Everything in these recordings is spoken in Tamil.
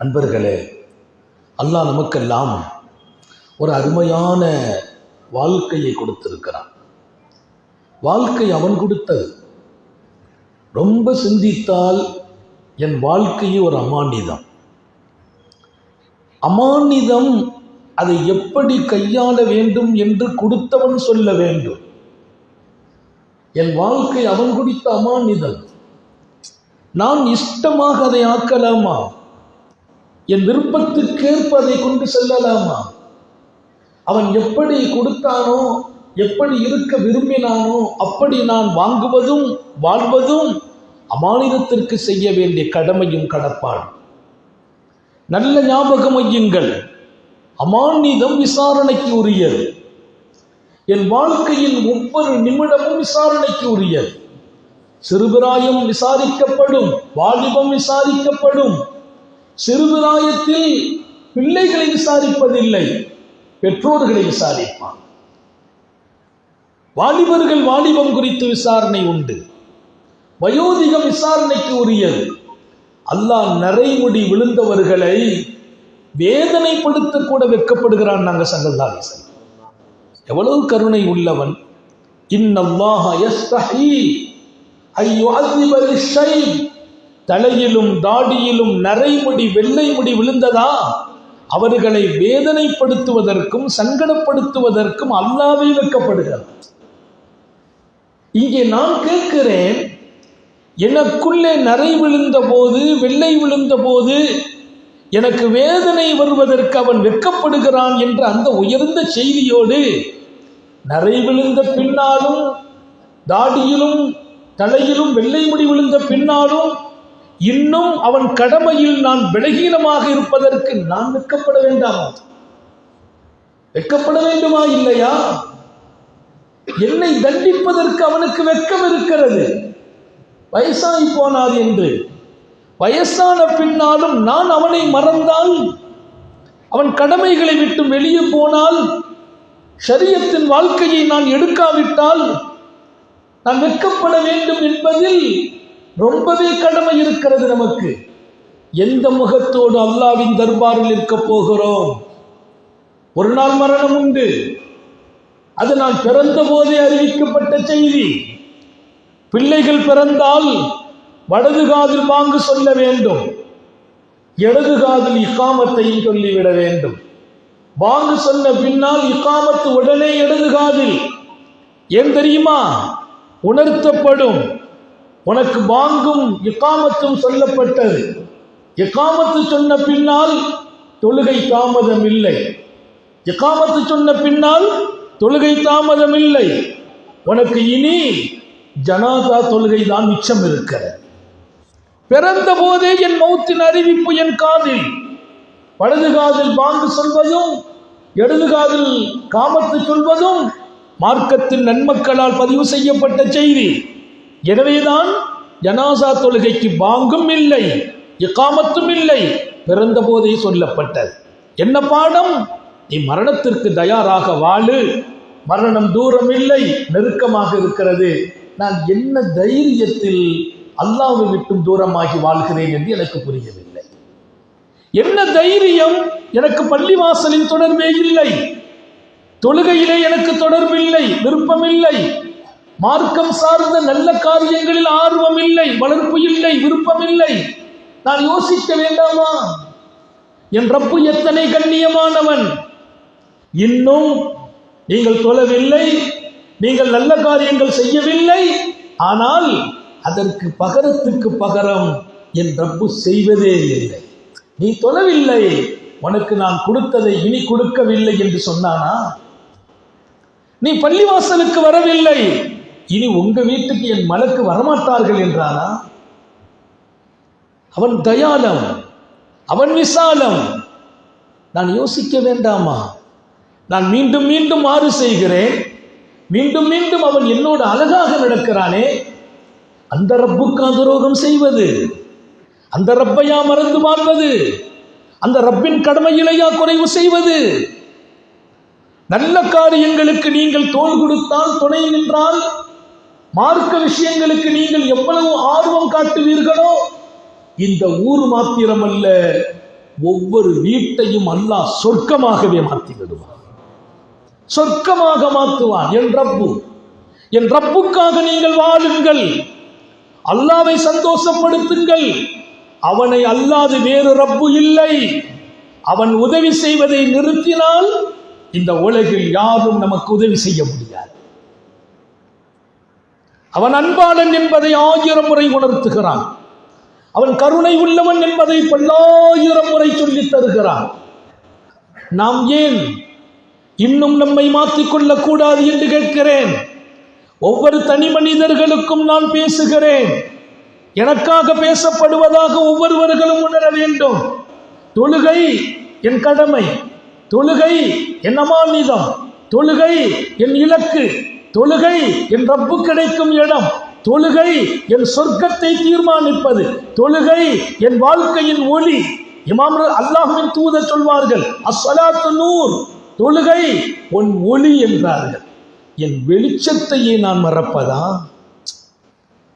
நண்பர்களே, அல்லாஹ் நமக்கெல்லாம் ஒரு அருமையான வாழ்க்கையை கொடுத்திருக்கிறான். வாழ்க்கை அவன் கொடுத்தது. ரொம்ப சிந்தித்தால் என் வாழ்க்கையே ஒரு அமானிதம். அமானிதம் அதை எப்படி கையாள வேண்டும் என்று கொடுத்தவன் சொல்ல வேண்டும். என் வாழ்க்கை அவன் கொடுத்த அமானிதம். நான் இஷ்டமாக அதை ஆக்கலாமா? என் விருப்பத்துக்கேற்ப அதை கொண்டு செல்லலாமா? அவன் எப்படி கொடுத்தானோ, எப்படி இருக்க விரும்பினானோ அப்படி நான் வாங்குவதும் வாழ்வதும் அமானிதத்திற்கு செய்ய வேண்டிய கடமையும் கடப்பாடு. நல்ல ஞாபகம் வையுங்கள், அமானிதம் விசாரணைக்கு உரியது. என் வாழ்க்கையில் ஒவ்வொரு நிமிடமும் விசாரணைக்கு உரியது. சிறுபிராயம் விசாரிக்கப்படும், வாலிபம் விசாரிக்கப்படும். சிறுபிராயத்தில் பிள்ளைகளை விசாரிப்பதில்லை, பெற்றோர்களை விசாரிப்பான். வாலிபர்கள் வாலிபம் குறித்து விசாரணை உண்டு. வயோதிகம் விசாரணைக்கு உரியது. அல்லாஹ் நரைமுடி விழுந்தவர்களை வேதனைப்படுத்த கூட வெட்கப்படுகிறான். நாங்கள் சங்கல்லாஹி எவ்வளவு கருணை உள்ளவன். இன்னல்லாஹ யஸ்தஹி ஐயுஅஸிப லிஷைப். தலையிலும் தாடியிலும் நரைமுடி வெள்ளை முடி விழுந்ததா, அவர்களை வேதனைப்படுத்துவதற்கும் சங்கடப்படுத்துவதற்கும் அல்லாஹ்வே வெட்கப்படுகிறான். இங்கே நான் கேட்கிறேன், எனக்குள்ளே நரை விழுந்த போது, வெள்ளை விழுந்த போது எனக்கு வேதனை வருவதற்கு அவன் வெட்கப்படுகிறான் என்ற அந்த உயர்ந்த செய்தியோடு, நரை விழுந்த பின்னாலும் தாடியிலும் தலையிலும் வெள்ளை முடி விழுந்த பின்னாலும் இன்னும் அவன் கடமையில் நான் பலகீனமாக இருப்பதற்கு நான் வெட்கப்பட வேண்டாமா? வெட்கப்பட வேண்டுமா இல்லையா? என்னை தண்டிப்பதற்கு அவனுக்கு வெட்கம் இருக்கிறது. வயசாகி போனார் என்று. வயசான பின்னாலும் நான் அவனை மறந்தால், அவன் கடமைகளை விட்டு வெளியே போனால், ஷரியத்தின் வாழ்க்கையை நான் எடுக்காவிட்டால் நான் வெட்கப்பட வேண்டும் என்பதில் ரொம்பவே கடமை இருக்கிறது நமக்கு. எந்த முகத்தோடு அல்லாஹ்வின் தர்பாரில் இருக்க போகிறோம்? ஒரு நாள் மரணம் உண்டு. அது நான் பிறந்த போதே அறிவிக்கப்பட்ட செய்தி. பிள்ளைகள் பிறந்தால் வலது காதில் பாங்கு சொல்ல வேண்டும், இடது காதில் இகாமத்தையும் சொல்லிவிட வேண்டும். பாங்கு சொன்ன பின்னால் இகாமத்து உடனே இடது காதில். ஏன் தெரியுமா? உணர்த்தப்படும், உனக்கு பாங்கும் இகாமத்தும் சொல்லப்பட்டது. இகாமத்து சொன்ன பின்னால் தொழுகை தாமதம் இல்லை. இகாமத்து சொன்ன பின்னால் தொழுகை தாமதம் இல்லை. உனக்கு இனி ஜனாதா தொழுகை தான் மிச்சம் இருக்கிறது. பிறந்த போதே என் மௌத்தின் அறிவிப்பு என் காதில். வலது காதில் பாங்கு சொல்வதும் இடது காதில் காமத்து சொல்வதும் மார்க்கத்தின் நன்மக்களால் பதிவு செய்யப்பட்ட செய்தி. எனவேதான் ஜனாசா தொழுகைக்கு பாங்கும் இல்லை, இகாமத்தும் இல்லை, பிறந்த போதே சொல்லப்பட்டது. என்ன பாடம்? நீ மரணத்திற்கு தயாராக வாழு. மரணம் தூரம் இல்லை, நெருக்கமாக இருக்கிறது. நான் என்ன தைரியத்தில் அல்லாஹ்வை விட்டும் தூரமாகி வாழ்கிறேன் என்று எனக்கு புரியவில்லை. என்ன தைரியம்? எனக்கு பள்ளிவாசலின் தொடர்பே இல்லை, தொழுகையிலே எனக்கு தொடர்பில்லை, விருப்பமில்லை, மார்க்கம் சார்ந்த நல்ல காரியங்களில் ஆர்வம் இல்லை, வளர்ப்பு இல்லை, விருப்பம் இல்லை. நான் யோசிக்க வேண்டாமா? என் ரப்பு எத்தனை கண்ணியமானவன். இன்னும் நீங்கள் தொழவில்லை, நீங்கள் நல்ல காரியங்கள் செய்யவில்லை, ஆனால் அதற்கு பகரத்துக்கு பகரம் என் ரப்பு செய்வதே இல்லை. நீ தொழவில்லை, உனக்கு நான் கொடுத்ததை இனி கொடுக்கவில்லை என்று சொன்னானா? நீ பள்ளிவாசலுக்கு வரவில்லை, இனி உங்க வீட்டுக்கு என் மலக்கு வரமாட்டார்கள் என்றானா? அவன் தயாளம், அவன் விசாலம். நான் யோசிக்க வேண்டாமா? நான் மீண்டும் மீண்டும் மாறு செய்கிறேன், மீண்டும் மீண்டும் அவன் என்னோடு அழகாக நடக்கிறானே. அந்த ரப்புக்கு துரோகம் செய்வது, அந்த ரப்பையா மறந்து வாழ்வது, அந்த ரப்பின் கடமையிலையா குறைவு செய்வது? நல்ல காரியங்களுக்கு நீங்கள் தோள் கொடுத்தால், துணை நின்றால், மார்க்க விஷயங்களுக்கு நீங்கள் எவ்வளவு ஆர்வம் காட்டுவீர்களோ, இந்த ஊர் மாத்திரமல்ல ஒவ்வொரு வீட்டையும் அல்லாஹ் சொர்க்கமாகவே மாற்றி விடுவான், சொர்க்கமாக மாற்றுவான். என் ரப்புக்காக நீங்கள் வாழுங்கள், அல்லாஹ்வை சந்தோஷப்படுத்துங்கள். அவனை அல்லாது வேறு ரப்பு இல்லை. அவன் உதவி செய்வதை நிறுத்தினால் இந்த உலகில் யாரும் நமக்கு உதவி செய்ய முடியாது. அவன் அன்பாளன் என்பதை 1000 முறை உணர்த்துகிறான். அவன் கருணை உள்ளவன் என்பதை 1000 முறை சொல்லித் தருகிறான். நாம் ஏன் இன்னும் நம்மை மாற்றிக்கொள்ளக் கூடாது என்று கேட்கிறேன். ஒவ்வொரு தனி மனிதர்களுக்கும் நான் பேசுகிறேன். எனக்காக பேசப்படுவதாக ஒவ்வொருவர்களும் உணர வேண்டும். தொழுகை என் கடமை, தொழுகை என் அமானிதம், தொழுகை என் இலக்கு, தொழுகை என் ரப்பு கிடைக்கும் இடம், தொழுகை என் சொர்க்கத்தை தீர்மானிப்பது, தொழுகை என் வாழ்க்கையின் ஒளி. இமாம் அல்லாஹ்வின் தூதர் சொல்வார்கள், அஸ்ஸலாத்து நூர், தொழுகை உன் ஒளி என்றார்கள். என் வெளிச்சத்தையே நான் மறப்பதா?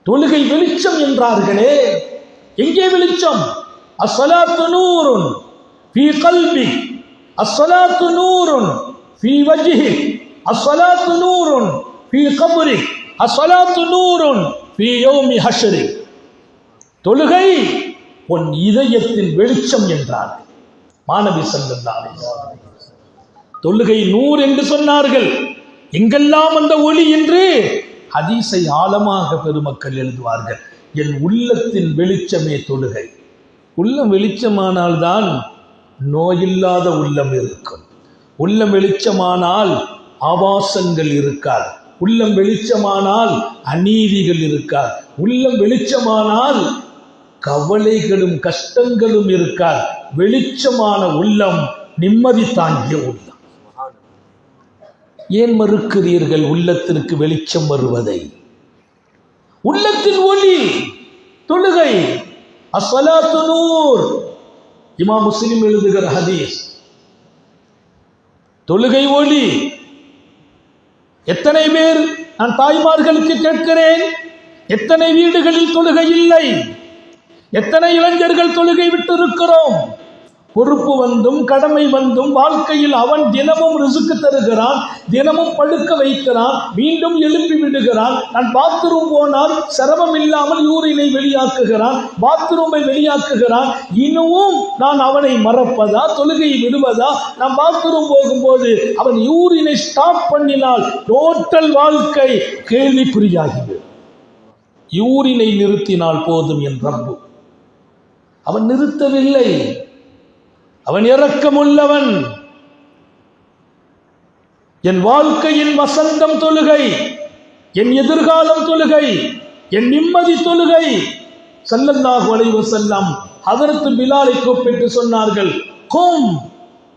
தொழுகை வெளிச்சம் என்றார்களே, எங்கே வெளிச்சம்? அஸ்ஸலாத்து நூருன் ஃபீ கல்பி, அஸ்ஸலாத்து நூருன் ஃபீ வஜ்ஹி, அஸ்ஸலாத்து நூருன் ஃபீ கப்ரி, அஸ்ஸலாத்து நூருன் ஃபீ யௌமி ஹஷ்ரி. தொழுகை உன் இதயத்தின் வெளிச்சம் என்றார்கள் மாநபி ஸல்லல்லாஹு அலைஹி வஸல்லம். தொழுகை நூர் என்று சொன்னார்கள். எங்கெல்லாம் அந்த ஒளி என்று ஹதீஸை ஆழமாக பெருமக்கள் எழுதுவார்கள். என் உள்ளத்தின் வெளிச்சமே தொழுகை. உள்ளம் வெளிச்சமானால்தான் நோயில்லாத உள்ளம் இருக்கும். உள்ளம் வெளிச்சமானால் ஆபாசங்கள் இருக்காது. உள்ளம் வெளிச்சமானால் அநீதிகள் இருக்காது. உள்ளம் வெளிச்சமானால் கவலைகளும் கஷ்டங்களும் இருக்காது. வெளிச்சமான உள்ளம் நிம்மதி தாங்கிய உள்ளம். ஏன் மறுக்கிறீர்கள் உள்ளத்திற்கு வெளிச்சம் வருவதை? உள்ளத்தின் ஒளி தொழுகை. அஸ்ஸலாத்து நூர். இமாம் முஸ்லிம் எழுதுகிற ஹதீஸ். தொழுகை ஒளி. எத்தனை பேர், நான் தாய்மார்களுக்கு கேட்கிறேன், எத்தனை வீடுகளில் தொழுகை இல்லை? எத்தனை இளைஞர்கள் தொழுகை விட்டு இருக்கிறோம்? பொறுப்பு வந்தும் கடமை வந்தும் வாழ்க்கையில் அவன் தினமும் ரிசுக்கு தருகிறான், தினமும் படுக்க வைக்கிறான், மீண்டும் எழுப்பி விடுகிறான். நான் பாத்ரூம் போனால் சிரமம் இல்லாமல் யூரினை வெளியாக்குகிறான், பாத்ரூமை வெளியாக்குகிறான். இன்னும் நான் அவனை மறப்பதா, தொழுகையை விடுவதா? நான் பாத்ரூம் போகும்போது அவன் யூரினை ஸ்டாப் பண்ணினால் டோட்டல் வாழ்க்கை கேள்விக்குறியாகிறது. யூரினை நிறுத்தினால் போதும் என் ரப்பு. அவன் நிறுத்தவில்லை. அவன் இரக்கமுள்ளவன். என் வாழ்க்கையின் வசந்தம் தொழுகை, என் எதிர்காலம் தொழுகை, என் நிம்மதி தொழுகை. ஸல்லல்லாஹு அலைஹி வஸல்லம் ஹஜ்ரத் பிலாலை கூப்பிட்டு சொன்னார்கள், கும்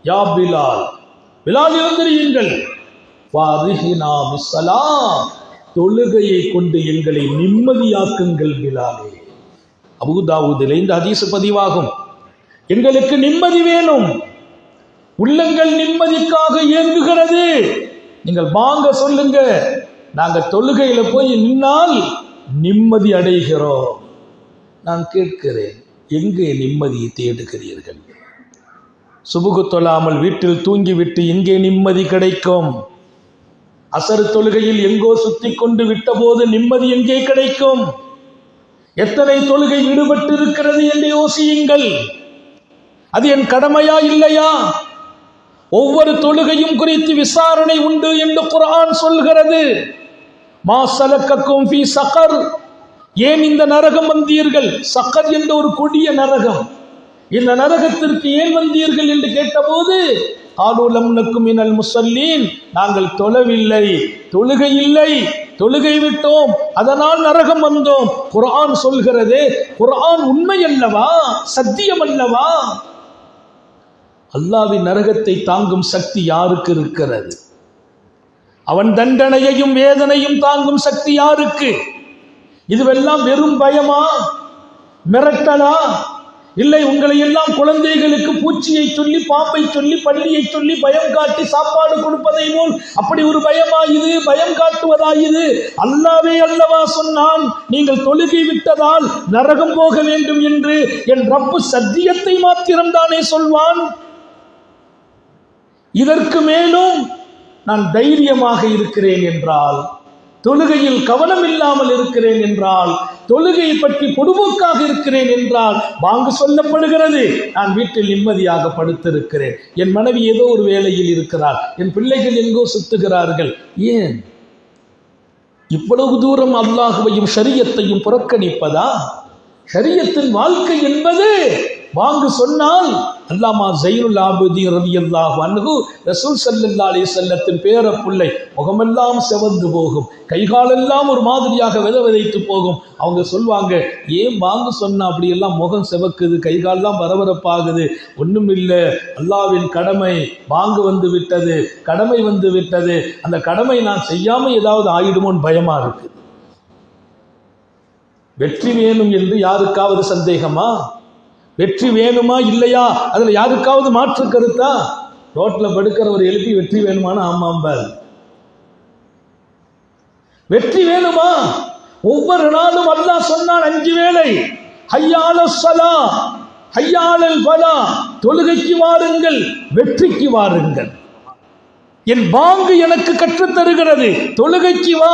யா பிலால், பிலால் எழுந்திரியுங்கள், ஃபாரிஹினா பிஸ்ஸலாம், தொழுகையை கொண்டு எங்களை நிம்மதியாக்குங்கள் பிலாலே. அபூ தாவூதிலே இந்த ஹதீஸ் பதிவாகும். எங்களுக்கு நிம்மதி வேணும். உள்ளங்கள் நிம்மதிக்காக இயங்குகிறது. நீங்கள் வாங்க சொல்லுங்க, நாங்க தொழுகையில போய் நின்னால் நிம்மதி அடைகிறோம். நான் கேட்கிறேன், எங்கே நிம்மதியை தேடுகிறீர்கள்? சுபுகு தொழாமல் வீட்டில் தூங்கிவிட்டு எங்கே நிம்மதி கிடைக்கும்? அசர் தொழுகையில் எங்கோ சுத்தி கொண்டு விட்ட போது நிம்மதி எங்கே கிடைக்கும்? எத்தனை தொழுகை விடுபட்டு இருக்கிறது என்று யோசியுங்கள். அது என் கடமையா இல்லையா? ஒவ்வொரு தொழுகையும் குறித்து விசாரணை உண்டு என்று குர்ஆன் சொல்கிறது. மா ஸலக்கக்கும் ஃபீ ஸகர், ஏன் இந்த நரகம் வந்தீர்கள்? சக்கர் என்ற ஒரு கொடிய நரகம். இந்த நரகத்திற்கு ஏன் வந்தீர்கள் என்று கேட்டபோது, காலூ லம் நக்கு மினல் முஸல்லீன், நாங்கள் தொழவில்லை, தொழுகை இல்லை, தொழுகை விட்டோம், அதனால் நரகம் வந்தோம். குர்ஆன் சொல்கிறது. குர்ஆன் உண்மை அல்லவா? சத்தியம் அல்லவா? அல்லாஹ்வின் நரகத்தை தாங்கும் சக்தி யாருக்கு இருக்கிறது? அவன் தண்டனையையும் வேதனையும் தாங்கும் சக்தி யாருக்கு? இதுவெல்லாம் வெறும் பயமா, மிரட்டலா? இல்லை உங்களை எல்லாம் குழந்தைகளுக்கு பூச்சியை சொல்லி, பாம்பை சொல்லி, பள்ளியை சொல்லி பயம் காட்டி சாப்பாடு கொடுப்பதை போல் அப்படி ஒரு பயமா இது? பயம் காட்டுவதா இது? அல்லாஹ்வே அல்லவா சொன்னான், நீங்கள் தொழுகை விட்டதால் நரகம் போக வேண்டும் என்று. என் ரப்பு சத்தியத்தை மாத்திரம் தானே சொல்வான். இதற்கு மேலும் நான் தைரியமாக இருக்கிறேன் என்றால், தொழுகையில் கவனம் இல்லாமல் இருக்கிறேன் என்றால், தொழுகையை பற்றி பொதுபோக்காக இருக்கிறேன் என்றால், பாங்கு சொல்லப்படுகிறது, நான் வீட்டில் நிம்மதியாக படுத்திருக்கிறேன், என் மனைவி ஏதோ ஒரு வேலையில் இருக்கிறார், என் பிள்ளைகள் எங்கோ சுத்துகிறார்கள். ஏன் இவ்வளவு தூரம் அல்லாஹுவையும் ஷரியத்தையும் புறக்கணிப்பதா? ஷரியத்தின் வாழ்க்கை என்பது வாங்கு சொன்னால் அல்லாமா ஸைனுல் ஆபிதீன் ரலியல்லாஹு அன்ஹு ரசூல் ஸல்லல்லாஹு அலைஹி வஸல்லத்தின் பேர பிள்ளை, முகமெல்லாம் செவந்து போகும், கைகாலெல்லாம் ஒரு மாதிரியாக விதைத்து போகும். அவங்க சொல்வாங்க, ஏன் வாங்கு சொன்னா அப்படியெல்லாம் முகம் செவக்குது, கைகாலெல்லாம் பரபரப்பாகுது? ஒன்றும் இல்லை, அல்லாஹ்வின் கடமை வாங்கு வந்து விட்டது, கடமை வந்து விட்டது, அந்த கடமை நான் செய்யாமல் ஏதாவது ஆயிடுமோன்னு பயமா இருக்கு. வெற்றி வேணும் என்று யாருக்காவது சந்தேகமா? வெற்றி வேணுமா இல்லையா அதுல யாருக்காவது மாற்று கருத்தா? ரோட்ல படுக்கிறவர் எழுப்பி வெற்றி வேணுமான ஆமாம்பார். வெற்றி வேணுமா? ஒவ்வொரு நாளும் அல்லாஹ் சொன்னான் 5 வேளை, ஹய்யாலஸ் ஸலா ஹய்யாலல் ஃபலா, தொழுகைக்கு வாருங்கள், வெற்றிக்கு வாருங்கள். என் பாங்கு எனக்கு கற்றுத் தருகிறது, தொழுகைக்கு வா,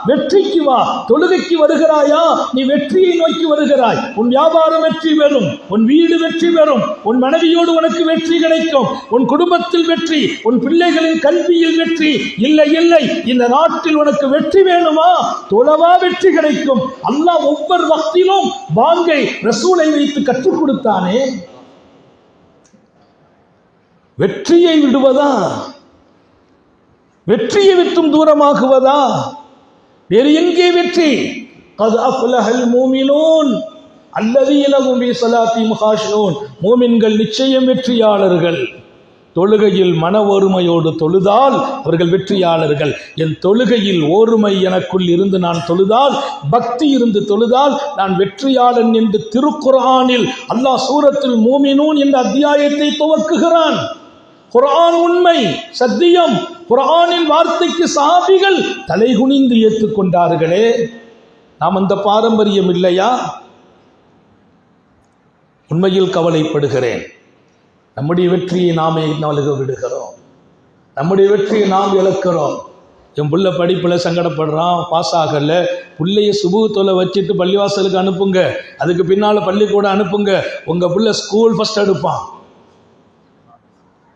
வெற்றிக்கு வா. தொழுகைக்கு வருகிறாயா, நீ வெற்றியை நோக்கி வருகிறாய். உன் வியாபாரம் வெற்றி பெறும், உன் வீடு வெற்றி பெறும், உன் மனைவியோடு உனக்கு வெற்றி கிடைக்கும், உன் குடும்பத்தில் வெற்றி, உன் பிள்ளைகளின் கல்வியில் வெற்றி. இல்லை இல்லை, இந்த நாட்டில் உனக்கு வெற்றி வேணுமா, தொழவா வெற்றி கிடைக்கும். அல்லாஹ் ஒவ்வொரு வக்திலும் பாங்கை ரசூலை வைத்து கற்றுக் கொடுத்தானே. வெற்றியை விடுவதா, வெற்றியை விட்டும் தூரமாகுவதா? வேறு எங்கே வெற்றி? கத் அஃப்லஹல் மூமினூன் அல்லதீன ஹும் ஃபீ ஸலாத்திஹிம் காஷிஊன். மூமின்கள் நிச்சயம் வெற்றியாளர்கள். தொழுகையில் மன ஒருமையோடு தொழுதால் அவர்கள் வெற்றியாளர்கள். என் தொழுகையில் ஓருமை எனக்குள் இருந்து நான் தொழுதால், பக்தி இருந்து தொழுதால் நான் வெற்றியாளன் என்று திருக்குர்ஆனில் அல்லாஹ் சூரத்துல் மூமினூன் என்ற அத்தியாயத்தை துவக்குகிறான். குர்ஆன் உண்மை, சத்தியம். குர்ஆனின் வார்த்தைக்கு சஹாபிகள் தலைகுனிந்து ஏற்றுக்கொண்டார்களே. நாம் அந்த பாரம்பரியம் இல்லையா? உண்மையில் கவலைப்படுகிறேன். நம்முடைய வெற்றியை நாமே நல்க விடுகிறோம், நம்முடைய வெற்றியை நாம் இழக்கிறோம். என் புள்ள படிப்பில் சங்கடப்படுறான், பாஸ் ஆகலை, பிள்ளைய சுபு தொலை வச்சுட்டு பள்ளிவாசலுக்கு அனுப்புங்க, அதுக்கு பின்னால் பள்ளிக்கூட அனுப்புங்க, உங்கள் பிள்ளை ஸ்கூல் ஃபர்ஸ்ட் எடுப்பான்.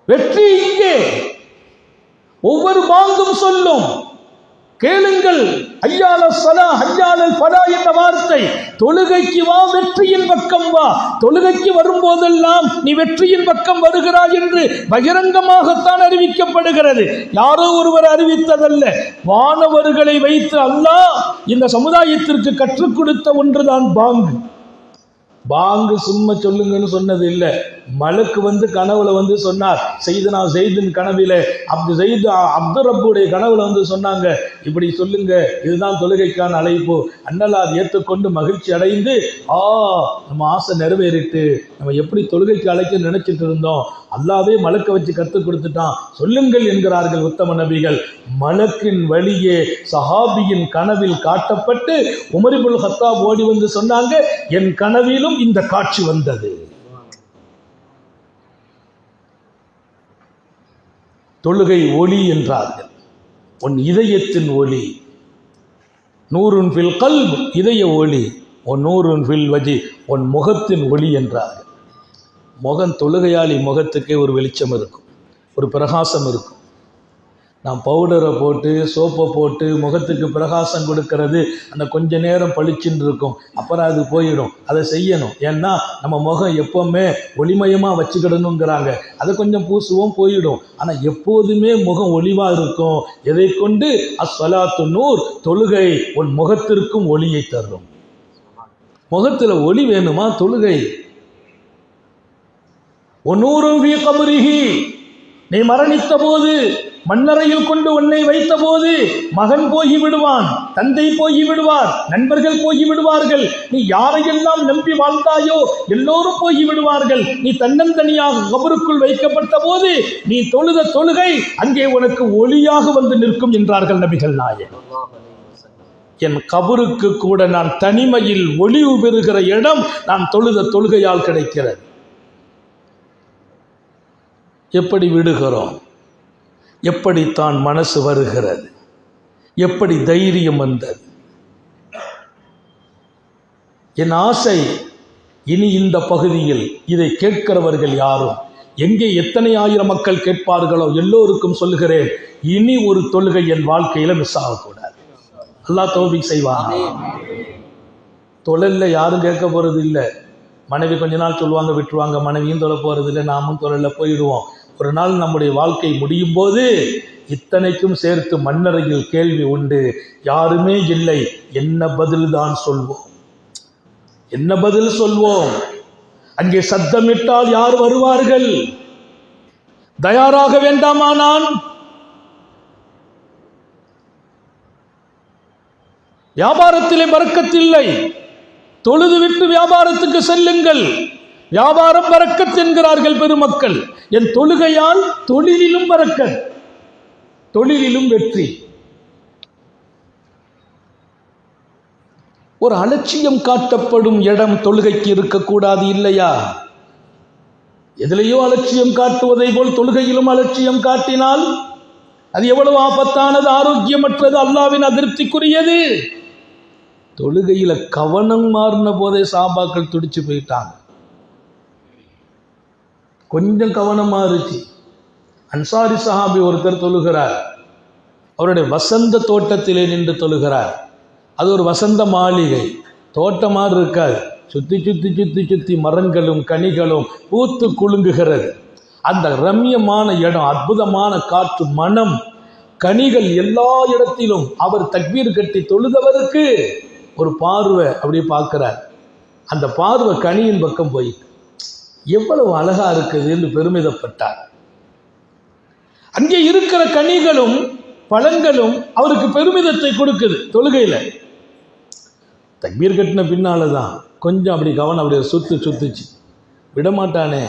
வெற்றி இங்கே. ஒவ்வொரு பாங்கும் சொல்லும், கேளுங்கள், ஹய்யாலஸ் ஸலா ஹய்யாலல் ஃபலா என்ற வார்த்தை. தொழுகைக்கு வா, வெற்றியின் பக்கம் வா. தொழுகைக்கு வரும்போதெல்லாம் நீ வெற்றியின் பக்கம் வருகிறாய் என்று பகிரங்கமாகத்தான் அறிவிக்கப்படுகிறது. யாரோ ஒருவர் அறிவித்ததல்ல, வானவர்களை வைத்து அல்லாஹ் இந்த சமுதாயத்திற்கு கற்றுக் கொடுத்த ஒன்றுதான் பாங்கு. பாங்கு சும்மா சொல்லுங்கன்னு சொன்னது இல்லை. மலக்கு வந்து கனவுல வந்து சொன்னார், செய்தனா செய்தின் கனவில அப்துல் ரப்புடைய கனவுல வந்து சொன்னாங்க, இப்படி சொல்லுங்க, இதுதான் தொழுகைக்கான அழைப்பு. அண்ணலார் ஏற்றுக்கொண்டு மகிழ்ச்சி அடைந்து, நம்ம ஆசை நிறைவேறிட்டு, நம்ம எப்படி தொழுகைக்கு அழைக்க நினைச்சிட்டு இருந்தோம், அல்லாவே மலக்க வச்சு கற்றுக் கொடுத்துட்டான், சொல்லுங்கள் என்கிறார்கள் உத்தம நபிகள். மலக்கின் வழியே சஹாபியின் கனவில் காட்டப்பட்டு உமர் இப்னுல் கத்தாப் ஓடி வந்து சொன்னாங்க, என் கனவிலும் இந்த காட்சி வந்தது. தொழுகை ஒளி என்றார்கள், உன் இதயத்தின் ஒளி. நூறுன் ஃபில் கல்ப், இதய ஒளி. உன் நூறுன் ஃபில் வஜி, உன் முகத்தின் ஒளி என்றார்கள். முகம், தொழுகையாளி முகத்துக்கே ஒரு வெளிச்சம் இருக்கும், ஒரு பிரகாசம் இருக்கும். நாம் பவுடரை போட்டு சோப்பை போட்டு முகத்துக்கு பிரகாசம் கொடுக்கறது அந்த கொஞ்ச நேரம் பளிச்சுன்னு இருக்கும், அப்புறம் அது போயிடும். அதை செய்யணும், ஏன்னா நம்ம முகம் எப்போவுமே ஒளிமயமாக வச்சுக்கிடணுங்கிறாங்க. அதை கொஞ்சம் பூசுவோம், போயிடும். ஆனால் எப்போதுமே முகம் ஒளிவாக இருக்கும். எதை கொண்டு? அஸ்ஸலாத்து நூர், தொழுகை உன் முகத்திற்கும் ஒளியை தரும். முகத்தில் ஒளி வேணுமா? தொழுகை. ஒன்னூரும் ஃபீ கப்ரிஹி, நீ மரணித்த போது மண்ணறையில் கொண்டு உன்னை வைத்த போது மகன் போய் விடுவான், தந்தை போய் விடுவார், நண்பர்கள் போய் விடுவார்கள். நீ யாரையெல்லாம் நம்பி வாழ்ந்தாயோ எல்லோரும் போய் விடுவார்கள். நீ தன்னந்தனியாக கபருக்குள் வைக்கப்பட்ட போது நீ தொழுத தொழுகை அங்கே உனக்கு ஒளியாக வந்து நிற்கும் என்றார்கள் நபிகள் நாயகம். என் கபருக்கு கூட நான் தனிமையில் ஒளிவு பெறுகிற இடம் நான் தொழுத தொழுகையால் கிடைக்கிறது. எப்படி விடுகிறோம்? எப்படித்தான் மனசு வருகிறது? எப்படி தைரியம் வந்தது? என் ஆசை, இனி இந்த பகுதியில் இதை கேட்கிறவர்கள் யாரும், எங்கே எத்தனை ஆயிரம் மக்கள் கேட்பார்களோ எல்லோருக்கும் சொல்கிறேன், இனி ஒரு தொழுகை என் வாழ்க்கையில மிஸ் ஆகக்கூடாது. அல்லாஹ் தௌஃபீக் செய்வான். தொழிலில் யாரும் கேட்க போகிறது இல்லை. மனைவி கொஞ்ச நாள் சொல்லுவாங்க, விட்டுருவாங்க. மனைவியும் தொலை போகிறது இல்லை, நாமும் தொழிலில் போயிடுவோம். ஒரு நாள் நம்முடைய வாழ்க்கை முடியும் போது இத்தனைக்கும் சேர்த்து மண்ணறையில் கேள்வி உண்டு. யாருமே இல்லை, என்ன பதில் தான் சொல்வோம்? என்ன பதில் சொல்வோம்? அங்கே சத்தமிட்டால் யார் வருவார்கள்? தயாராக வேண்டாமா? நான் வியாபாரத்திலே பரக்கத்தில்லை, தொழுது விட்டு வியாபாரத்துக்கு செல்லுங்கள். வியாபாரம் பரக்கத் என்கிறார்கள் பெருமக்கள். என் தொழுகையால் தொழிலிலும் பரக்கத், தொழிலிலும் வெற்றி. ஒரு அலட்சியம் காட்டப்படும் இடம் தொழுகைக்கு இருக்கக்கூடாது இல்லையா? எதிலேயோ அலட்சியம் காட்டுவதை போல் தொழுகையிலும் அலட்சியம் காட்டினால் அது எவ்வளவு ஆபத்தானது, ஆரோக்கியமற்றது, அல்லாஹ்வின் அதிருப்திக்குரியது. தொழுகையில கவனம் மாறின போதே சாபாக்கள் துடிச்சு போயிட்டாங்க. கொஞ்சம் கவனம் மாறுச்சு. அன்சாரி சஹாபி ஒருத்தர் தொழுகிறார். அவருடைய வசந்த தோட்டத்திலே நின்று தொழுகிறார். அது ஒரு வசந்த மாளிகை, தோட்டம் மாதிரி இருக்காது. சுத்தி சுத்தி சுத்தி சுத்தி மரங்களும் கனிகளும் பூத்து குலுங்குகிறது. அந்த ரம்யமான இடம், அற்புதமான காற்று, மனம், கனிகள் எல்லா இடத்திலும். அவர் தக்பீர் கட்டி தொழுதவருக்கு ஒரு பார்வை அப்படியே பார்க்கிறார். அந்த பார்வை கனியின் பக்கம் போயிட்டு எவ்வளவு அழகா இருக்குது என்று பெருமிதப்பட்டார். அங்கே இருக்கிற கனிகளும் பழங்களும் அவருக்கு பெருமிதத்தை கொடுக்குது. தொழுகையில தக்பீர் கட்டின பின்னால்தான் கொஞ்சம் அப்படி கவனம் அப்படியே சுத்துச்சு. விடமாட்டானே,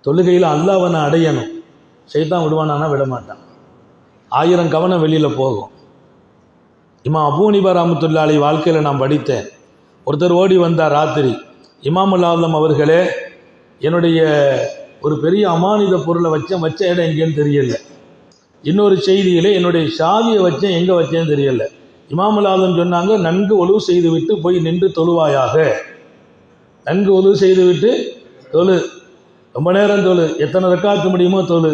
தொழுகையில் அல்லாஹ்வை அடையணும். சைத்தான் விடுவானானா விடமாட்டான். 1000 கவனம் வெளியில் போகும். இமாம் அபூ ஹனீஃபா ரஹ்மத்துல்லாஹி அலைஹி வாழ்க்கையில் நான் படித்தேன். ஒருத்தர் ஓடி வந்தார் ராத்திரி. இமாமுல் ஆலம் அவர்களே, என்னுடைய ஒரு பெரிய அமானித பொருளை வச்ச இடம் எங்கேன்னு தெரியல. இன்னொரு செய்தியிலே என்னுடைய சாவியை வச்சேன், எங்கே வச்சேன்னு தெரியல. இமாமுல் ஆலம் சொன்னாங்க, நன்கு ஒழுவு செய்துவிட்டு போய் நின்று தொழுவாயாக. நன்கு ஒழுவு செய்துவிட்டு தொழு, ரொம்ப நேரம் தொழு, எத்தனை ரக்காத்து முடியுமோ தொழு.